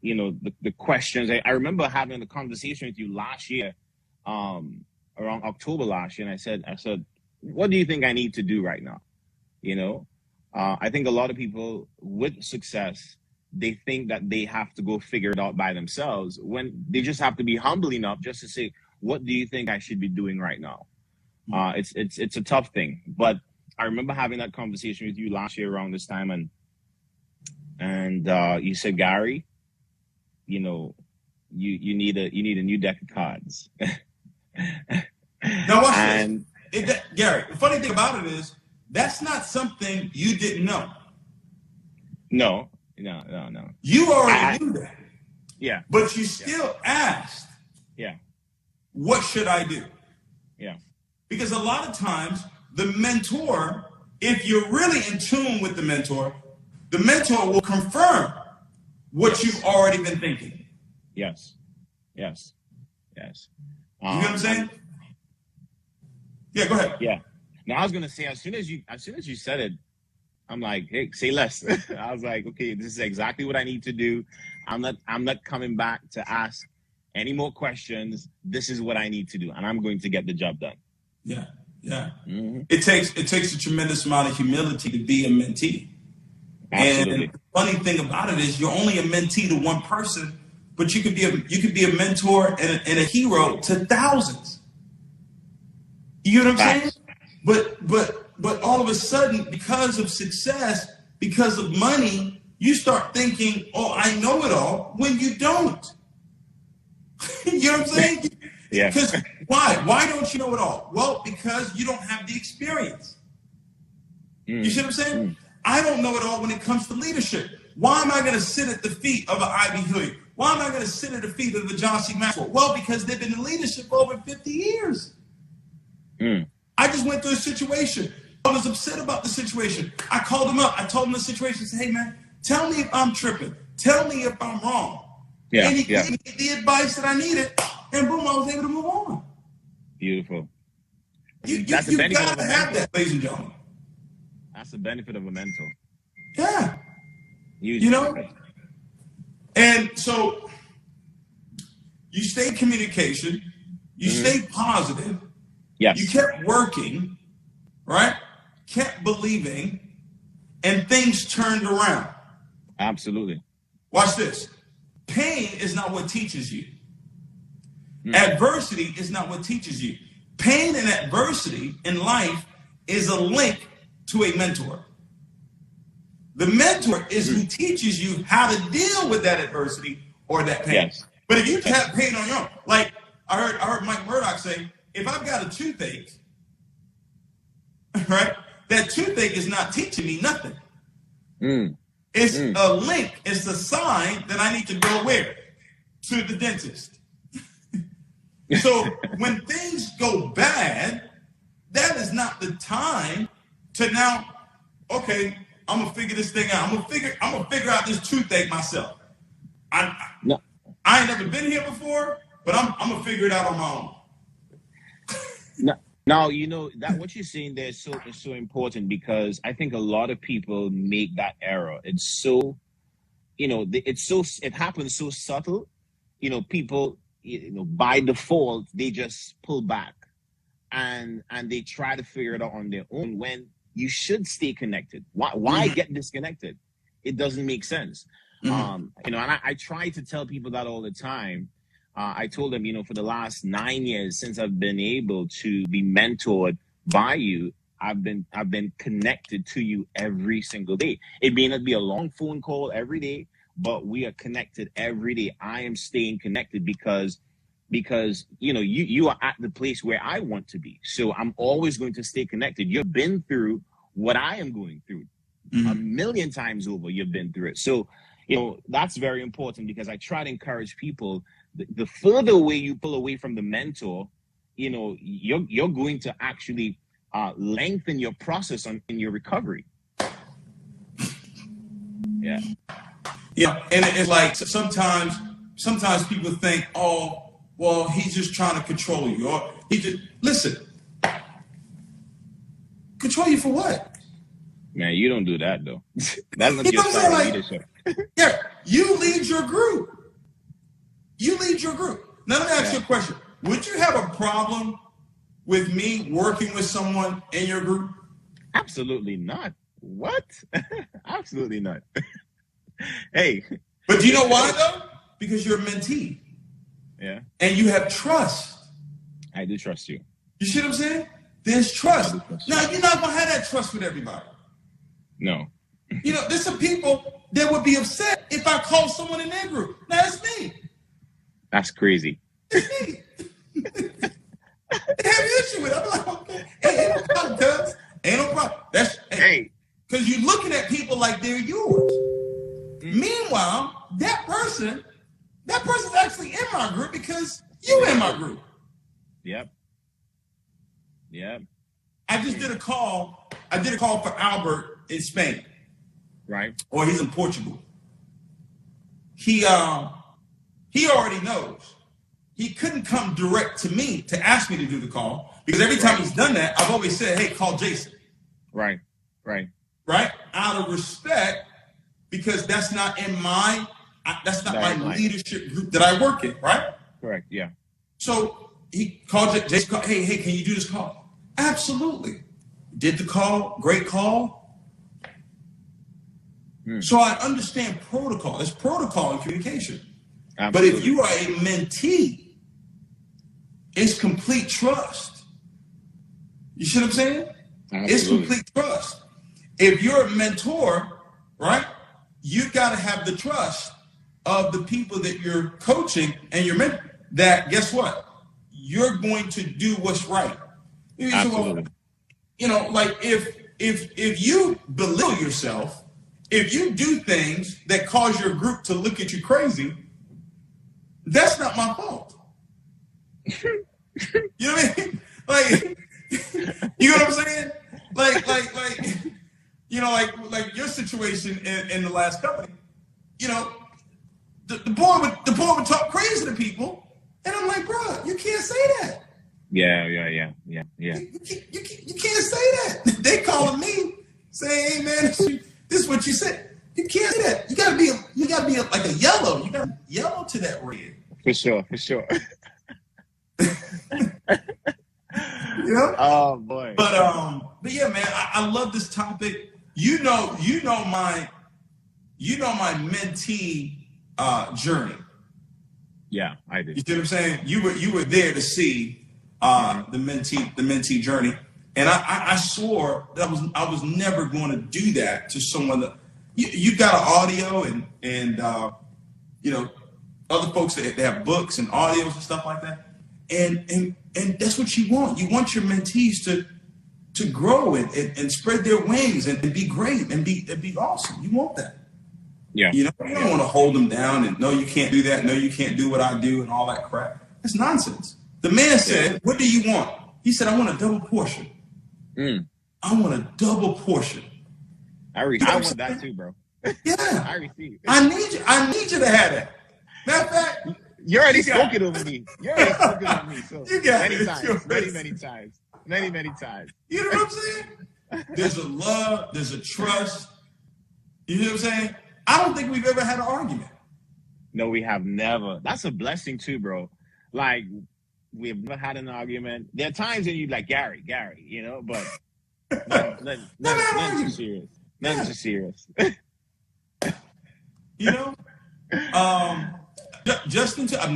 you know, the questions. I remember having a conversation with you last year, around October last year, and I said, what do you think I need to do right now? You know, I think a lot of people with success, they think that they have to go figure it out by themselves, when they just have to be humble enough just to say, what do you think I should be doing right now? It's a tough thing, but I remember having that conversation with you last year around this time, and you said, Gary, you know, you need a new deck of cards. Now watch this. Gary, the funny thing about it is, that's not something you didn't know. No. You already knew that. Yeah. But you still asked. Yeah. What should I do? Yeah. Because a lot of times the mentor, if you're really in tune with the mentor will confirm what you've already been thinking. Yes. You know what I'm saying? Yeah, go ahead. Yeah. Now I was gonna say, as soon as you said it, I'm like, hey, say less. I was like, okay, this is exactly what I need to do. I'm not coming back to ask any more questions. This is what I need to do, and I'm going to get the job done. Yeah, yeah. Mm-hmm. It takes a tremendous amount of humility to be a mentee. Absolutely. And the funny thing about it is, you're only a mentee to one person, but you could be a mentor and a hero to thousands. You know what I'm saying? But all of a sudden, because of success, because of money, you start thinking, "Oh, I know it all," when you don't. You know what I'm saying? Yeah. Because why? Why don't you know it all? Well, because you don't have the experience. You see what I'm saying? I don't know it all when it comes to leadership. Why am I going to sit at the feet of an Ivy Hilliard? Why am I going to sit at the feet of the John C. Maxwell? Well, because they've been in leadership for over 50 years. I just went through a situation. I was upset about the situation. I called him up. I told him the situation. I said, hey, man, tell me if I'm tripping. Tell me if I'm wrong. Yeah, and he gave me the advice that I needed. And boom, I was able to move on. Beautiful. You got to have that, ladies and gentlemen. That's the benefit of a mentor. Yeah. Huge. You know? And so you stay in communication. You stay positive. Yes. You kept working, right? Kept believing, and things turned around. Absolutely. Watch this. Pain is not what teaches you. Adversity is not what teaches you. Pain and adversity in life is a link to a mentor. The mentor is who teaches you how to deal with that adversity or that pain. Yes. But if you have pain on your own, like I heard Mike Murdoch say, if I've got a toothache, right, that toothache is not teaching me nothing. It's a link. It's a sign that I need to go where? To the dentist. So when things go bad, that is not the time to now, okay, I'm gonna figure this thing out. I'm gonna figure out this toothache myself. I ain't never been here before, but I'm gonna figure it out on my own. Now, you know that what you're saying there is so important, because I think a lot of people make that error. It's so, it happens so subtle. People, by default, they just pull back and they try to figure it out on their own, when you should stay connected. Why get disconnected? It doesn't make sense. And I try to tell people that all the time. I told them, for the last 9 years since I've been able to be mentored by you, I've been connected to you every single day. It may not be a long phone call every day, but we are connected every day. I am staying connected because you are at the place where I want to be. So I'm always going to stay connected. You've been through what I am going through a million times over. You've been through it. So, that's very important, because I try to encourage people. The further away you pull away from the mentor, you're going to actually lengthen your process in your recovery. Yeah. Yeah, and it's like sometimes people think, oh, well, he's just trying to control you, or listen. Control you for what? Man, you don't do that though. That's not your style of leadership. Yeah, you lead your group. Now let me ask you a question. Would you have a problem with me working with someone in your group? Absolutely not. What? Absolutely not. Hey. But do you know why though? Because you're a mentee. Yeah. And you have trust. I do trust you. You see what I'm saying? There's trust. Now, you're not going to have that trust with everybody. No. There's some people that would be upset if I call someone in their group. Now, that's me. That's crazy. It's me. They have an issue with it. I'm like, okay. Hey, ain't no problem, cuz. Ain't no problem. Because you're looking at people like they're yours. Meanwhile, that person's actually in my group because you in my group. Yep. I just did a call. I did a call for Albert in Spain. Right. Or he's in Portugal. He already knows. He couldn't come direct to me to ask me to do the call, because every time he's done that, I've always said, hey, call Jason. Right. Right? out of respect, because that's not in my my leadership group that I work in, right? Correct. Yeah. So he called it. Jason called, hey, can you do this call? Absolutely. Did the call? Great call. So I understand protocol. There's protocol in communication. Absolutely. But if you are a mentee, it's complete trust. You see what I'm saying? Absolutely. It's complete trust. If you're a mentor, right, you've got to have the trust of the people that you're coaching and you're mentoring, that guess what? You're going to do what's right. Absolutely. You know, like if you belittle yourself, if you do things that cause your group to look at you crazy, that's not my fault. You know what I mean? Like, you know what I'm saying? Like, you know, like your situation in the last company, you know, the board would talk crazy to people, and I'm like, bro, you can't say that. Yeah. You can't say that. They calling me saying, hey man, this is what you said. You can't say that. You gotta be like a yellow. You gotta be yellow to that red. For sure. You know? Oh boy. But yeah, man, I love this topic. You know my mentee journey. Yeah, I did. You see what I'm saying? You were there to see the mentee journey, and I swore that I was never going to do that to someone that you got an audio and you know, other folks that have books and audios and stuff like that, and that's what you want. You want your mentees to grow and spread their wings and be great and be awesome. You want that. Yeah. You know, you don't want to hold them down and no, you can't do that. No, you can't do what I do and all that crap. It's nonsense. The man said, what do you want? He said, I want a double portion. I want a double portion. I want that too, bro. Yeah. I receive. I need you to have that. Matter of fact, you already spoken over me. So you got many times. Many times. You know what I'm saying? There's a love, there's a trust. You know what I'm saying? I don't think we've ever had an argument. No, we have never. That's a blessing too, bro. Like, we've never had an argument. There are times when you like Gary, you know, but nothing too serious. Nothing too serious. You know? Justin, I've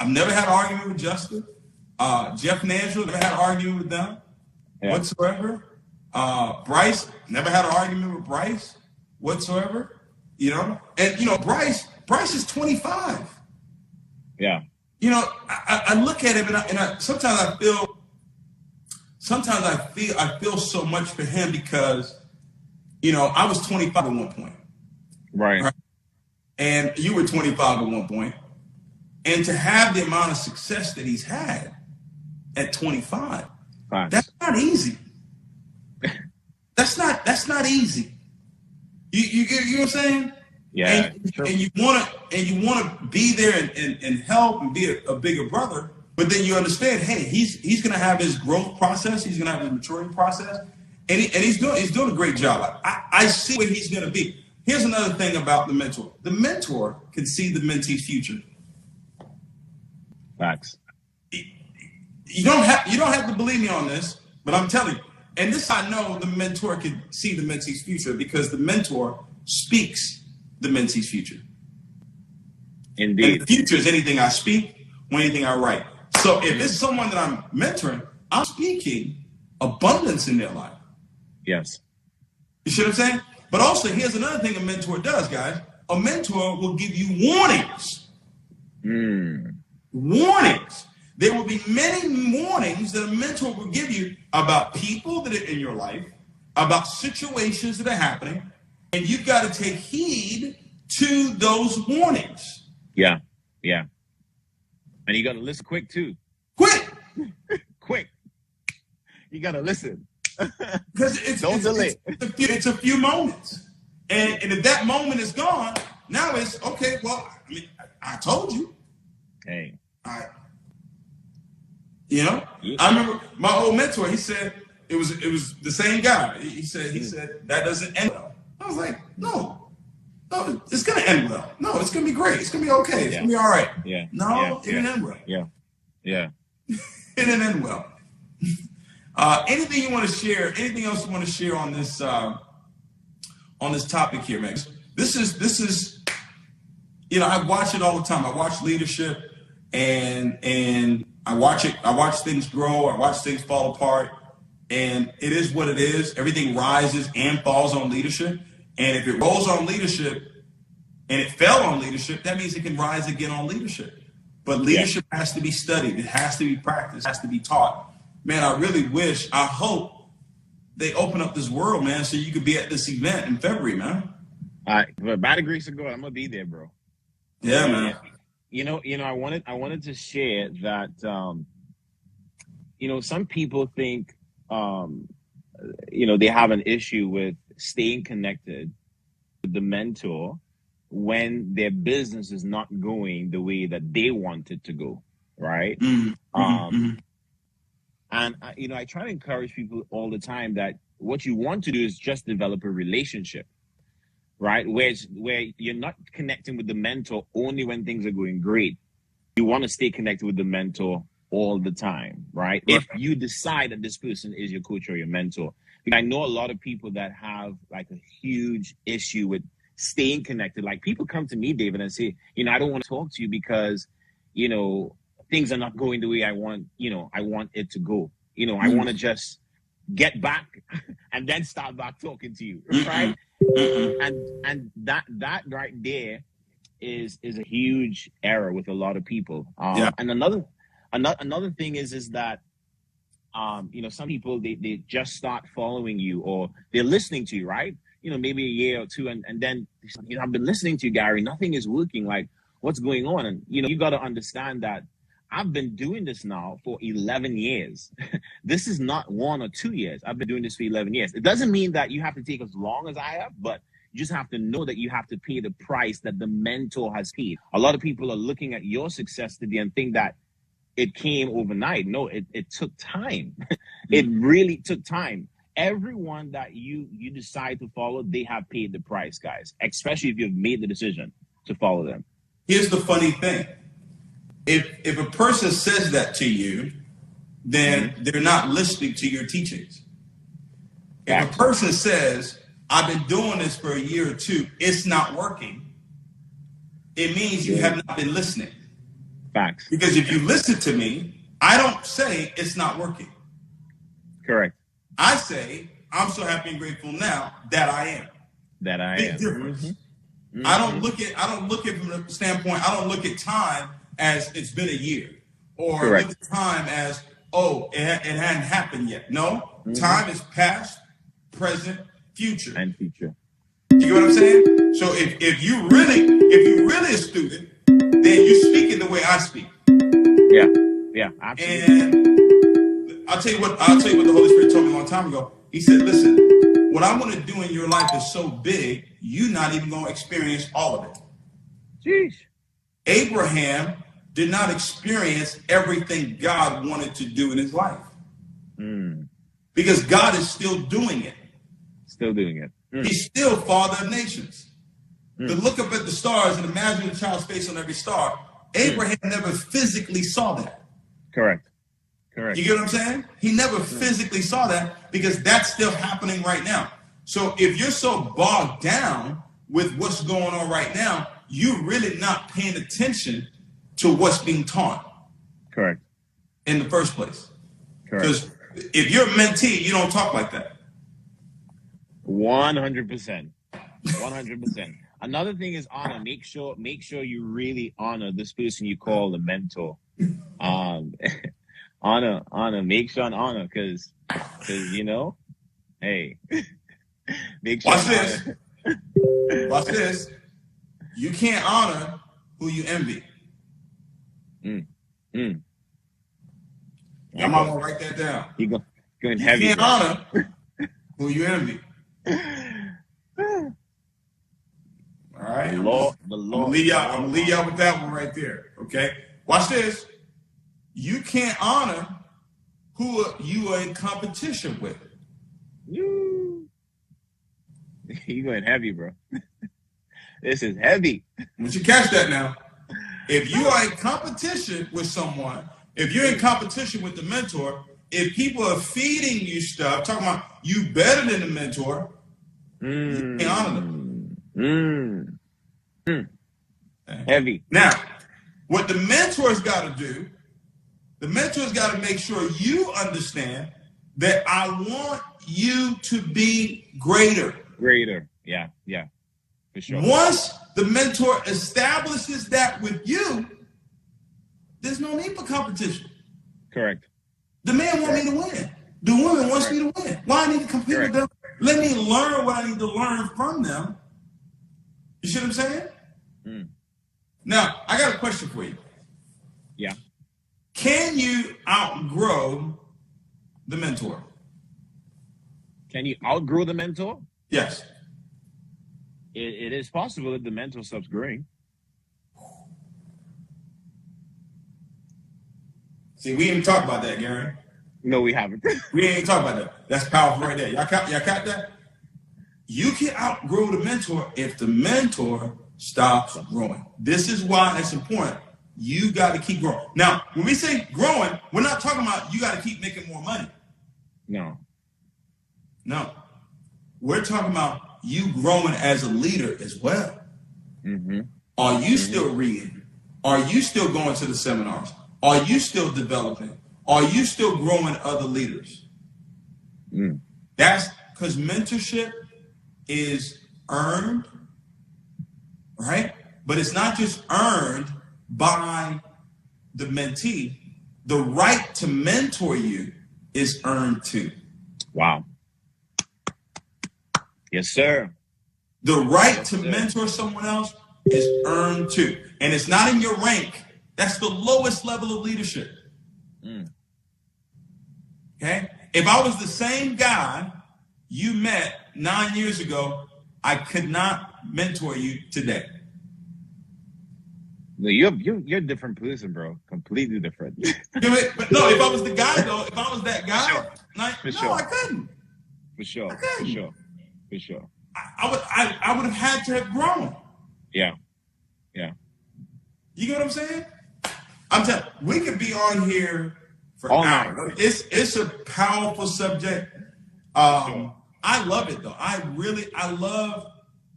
never had an argument with Justin. Jeff Nashville, never had an argument with them whatsoever. Bryce, never had an argument with Bryce whatsoever. You know, and you know, Bryce is 25. Yeah. You know, I look at him and I sometimes I feel so much for him because, you know, I was 25 at one point. Right. And you were 25 at one point. And to have the amount of success that he's had at 25, that's not easy. That's not easy. You know what I'm saying? Yeah. And you wanna be there and help and be a bigger brother, but then you understand, hey, he's gonna have his growth process, he's gonna have his maturing process, and he's doing a great job. I see where he's gonna be. Here's another thing about the mentor. The mentor can see the mentee's future. Facts. You don't have to believe me on this, but I'm telling you. And this I know the mentor can see the mentee's future because the mentor speaks the mentee's future. Indeed. And the future is anything I speak or anything I write. So if it's someone that I'm mentoring, I'm speaking abundance in their life. Yes. You see what I'm saying? But also, here's another thing a mentor does, guys. A mentor will give you warnings. Warnings. There will be many warnings that a mentor will give you about people that are in your life, about situations that are happening, and you've got to take heed to those warnings. Yeah. And you got to listen quick, too. Quick. You got to listen. Because Don't delay. It's a few moments. And if that moment is gone, now it's, okay, well, I told you. Hey. You know, I remember my old mentor. He said it was the same guy. He said that doesn't end well. I was like, no, it's going to end well. No, it's going to be great. It's going to be okay. It's going to be all right. Yeah. No, it didn't end well. Yeah. It didn't end well. Anything you want to share? Anything else you want to share on this topic here, Max? This is, I watch it all the time. I watch leadership, and I watch it. I watch things grow. I watch things fall apart, and it is what it is. Everything rises and falls on leadership, and if it rolls on leadership and it fell on leadership, that means it can rise again on leadership. But leadership has to be studied. It has to be practiced. It has to be taught. Man, I hope they open up this world, man, so you could be at this event in February, man. But by the grace of God, I'm gonna be there, bro. Yeah, man. I wanted to share that. Some people think, they have an issue with staying connected with the mentor when their business is not going the way that they want it to go, right? And I try to encourage people all the time that what you want to do is just develop a relationship, right? Where you're not connecting with the mentor only when things are going great. You want to stay connected with the mentor all the time, right? If you decide that this person is your coach or your mentor. I know a lot of people that have like a huge issue with staying connected. Like people come to me, David, and say, I don't want to talk to you because, things are not going the way I want it to go. I want to just get back and then start back talking to you, right? And that right there is a huge error with a lot of people. And another thing is that some people they just start following you or they're listening to you, right? Maybe a year or two, and then I've been listening to you, Gary. Nothing is working. Like, what's going on? And you got to understand that I've been doing this now for 11 years. This is not 1 or 2 years. I've been doing this for 11 years. It doesn't mean that you have to take as long as I have, but you just have to know that you have to pay the price that the mentor has paid. A lot of people are looking at your success today and think that it came overnight. No, it took time. It really took time. Everyone that you decide to follow, they have paid the price, guys, especially if you've made the decision to follow them. Here's the funny thing. If a person says that to you, then they're not listening to your teachings. If a person says, I've been doing this for a year or two, it's not working, it means you have not been listening. Facts. Because if you listen to me, I don't say it's not working. Correct. I say, I'm so happy and grateful now that I am. That I Big am. difference. I don't look at from the standpoint, I don't look at time as it's been a year, or Correct. look at time as, it hadn't happened yet. No, time is past, present, future. And future. You get what I'm saying? So if you really a student, then you speak in the way I speak. Yeah, absolutely. And I'll tell you what the Holy Spirit told me a long time ago. He said, listen, what I want to do in your life is so big, you're not even going to experience all of it. Jeez. Abraham did not experience everything God wanted to do in his life. Because God is still doing it. Still doing it. He's still Father of nations. To look up at the stars and imagine a child's face on every star, Abraham never physically saw that. Correct. You get what I'm saying? He never physically saw that because that's still happening right now. So if you're so bogged down with what's going on right now, you're really not paying attention to what's being taught. Correct. In the first place. Correct. Because if you're a mentee, you don't talk like that. 100%. 100%. Another thing is honor. Make sure you really honor this person you call the mentor. Honor. Make sure and honor, because hey, make sure. Watch this. Watch this. You can't honor who you envy. I might want to write that down. You going You heavy. can't honor who you envy. All right. The law. I'm gonna leave y'all with that one right there. Okay. Watch this. You can't honor who you are in competition with. You going heavy, bro. This is heavy. Once you catch that now, if you are in competition with someone, if you're in competition with the mentor, if people are feeding you stuff, talking about you better than the mentor, you can't honor them. Heavy. Now, what the mentor's got to do, the mentor's got to make sure you understand that I want you to be greater. Greater. Yeah. For sure. Once the mentor establishes that with you, there's no need for competition. Correct. The man wants me to win. The woman wants me to win. Why I need to compete with them? Let me learn what I need to learn from them. You see what I'm saying? Now, I got a question for you. Yeah. Can you outgrow the mentor? Can you outgrow the mentor? Yes. It is possible that the mentor stops growing. See, we ain't talk about that, Gary. No, we haven't. We ain't talk about that. That's powerful right there. Y'all caught that? You can outgrow the mentor if the mentor stops growing. This is why it's important. You got to keep growing. Now, when we say growing, we're not talking about you got to keep making more money. No. We're talking about you growing as a leader as well. Are you still reading? Are you still going to the seminars? Are you still developing? Are you still growing other leaders? That's because mentorship is earned, right? But it's not just earned by the mentee. The right to mentor you is earned too. Wow. Yes, sir. The right to mentor someone else is earned too. And it's not in your rank. That's the lowest level of leadership. Okay? If I was the same guy you met 9 years ago, I could not mentor you today. No, you're a different person, bro. Completely different. But no, if I was the guy though, if I was that guy, I couldn't. For sure. I couldn't. For sure. I would have had to have grown. Yeah. You get what I'm saying? I'm telling you, we could be on here for hours. It's a powerful subject. I love it though. I love.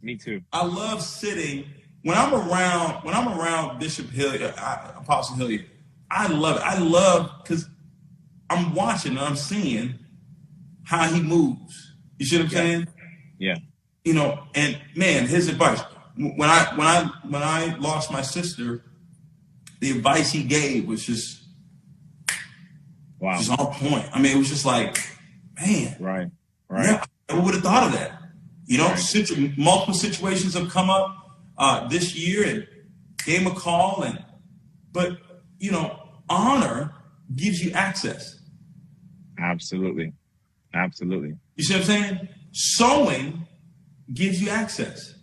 Me too. I love sitting when I'm around Bishop Hilliard, Apostle Hilliard. I love it. I love because I'm watching and I'm seeing how he moves. You see what I'm saying? Yeah. You know, and man, his advice. When I lost my sister, the advice he gave was just on point. I mean, it was just like, man, right. Yeah, I never would have thought of that. You know, multiple situations have come up this year, and gave him a call, but you know, honor gives you access. Absolutely. You see what I'm saying? Sowing gives you access.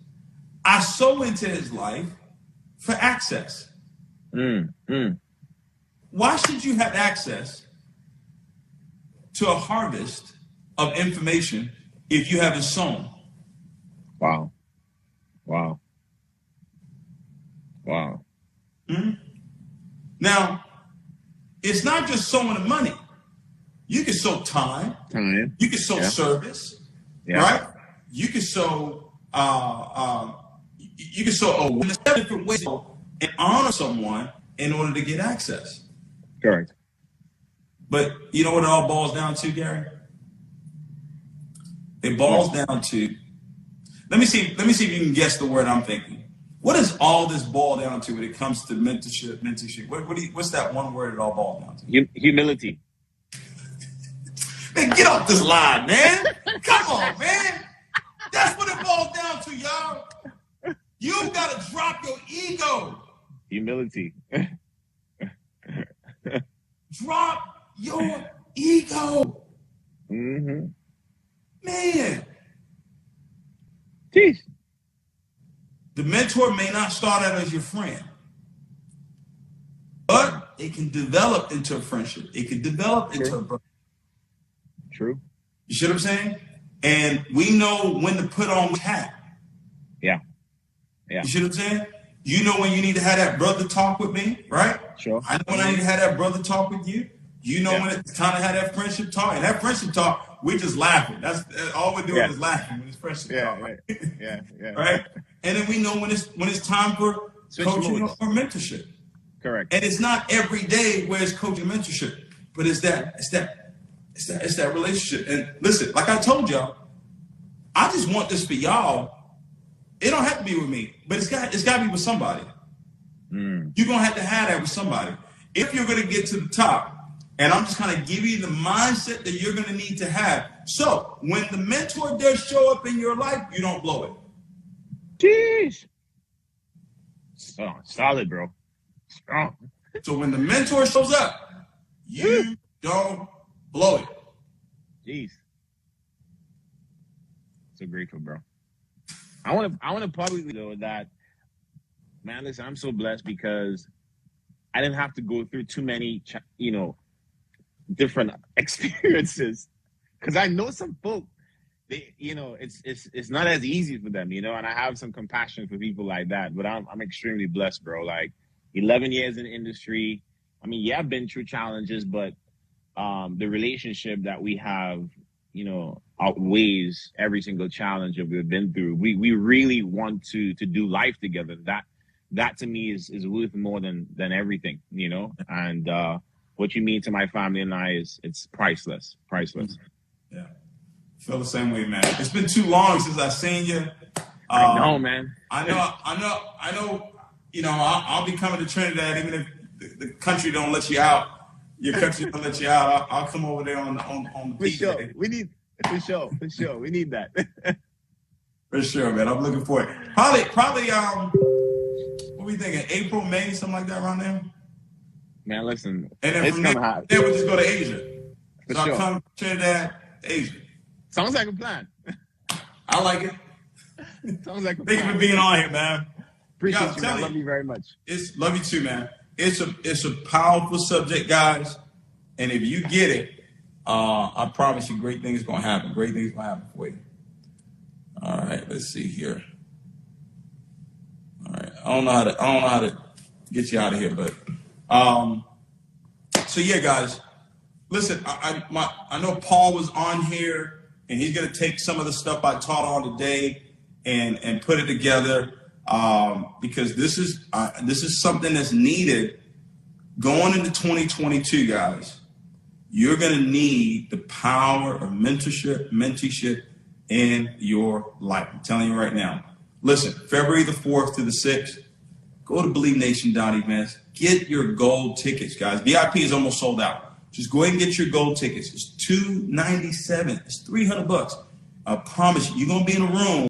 I sow into his life for access. Why should you have access to a harvest of information if you haven't sown? Wow. Now, it's not just sowing the money. You can sow time. You can sow service, right? You can sow different ways and honor someone in order to get access. Correct. But you know what it all boils down to, Gary? It boils down to, let me see if you can guess the word I'm thinking. What does all this boil down to when it comes to mentorship? What's that one word it all boils down to? Humility. Man, get off this line, man. Come on, man. That's what it boils down to, y'all. You got to drop your ego. Humility. Drop your ego. Mm-hmm. Man. Jeez. The mentor may not start out as your friend, but it can develop into a friendship. It can develop into a brother. True. You see what I'm saying? And we know when to put on the hat. Yeah. Yeah. You see what I'm saying? You know when you need to have that brother talk with me, right? Sure. I know when I need to have that brother talk with you. You know when it's time to have that friendship talk. And that friendship talk, we're just laughing. That's all we're doing is laughing when it's friendship talk. Right? Yeah. Right? And then we know when it's time for coaching or mentorship. Correct. And it's not every day where it's coaching and mentorship, but it's that relationship. And listen, like I told y'all, I just want this for y'all. It don't have to be with me, but it's got to be with somebody. You're gonna have to have that with somebody if you're gonna get to the top. And I'm just gonna give you the mindset that you're gonna need to have. So when the mentor does show up in your life, you don't blow it. Jeez. So solid, bro. Strong. So when the mentor shows up, you don't blow it. Jeez. So grateful, bro. I want to publicly know that, man, listen, I'm so blessed because I didn't have to go through too many, different experiences. Because I know some folk, it's not as easy for them, and I have some compassion for people like that. But I'm extremely blessed, bro. Like 11 years in the industry. I mean, yeah, I've been through challenges, but the relationship that we have, outweighs every single challenge that we've been through. We really want to do life together. That to me is worth more than everything, and what you mean to my family and I it's priceless. Yeah. Feel the same way, man. It's been too long since I've seen you. I know, man. I know, I'll be coming to Trinidad even if the country don't let you out. Your country don't let you out. I'll come over there on the for sure. For sure. We need that. For sure, man. I'm looking for it. Probably what are we thinking? April, May, something like that around there? Man, listen. And then from there we'll just go to Asia. So I'll come to Trinidad, Asia. Sounds like a plan. I like it. Sounds like a plan. Thank you for being on here, man. Appreciate you, man. Love you very much. Love you too, man. It's a powerful subject, guys. And if you get it, I promise you great things going to happen. Great things going to happen for you. All right, let's see here. All right. I don't know how to get you out of here, but so yeah, guys. Listen, I know Paul was on here and he's going to take some of the stuff I taught on today and put it together. Because this is something that's needed going into 2022, guys. You're going to need the power of mentorship in your life. I'm telling you right now. Listen, February the 4th to the 6th, go to BelieveNation.events. Get your gold tickets, guys. VIP is almost sold out. Just go ahead and get your gold tickets. It's $297. It's $300. I promise you, you're going to be in a room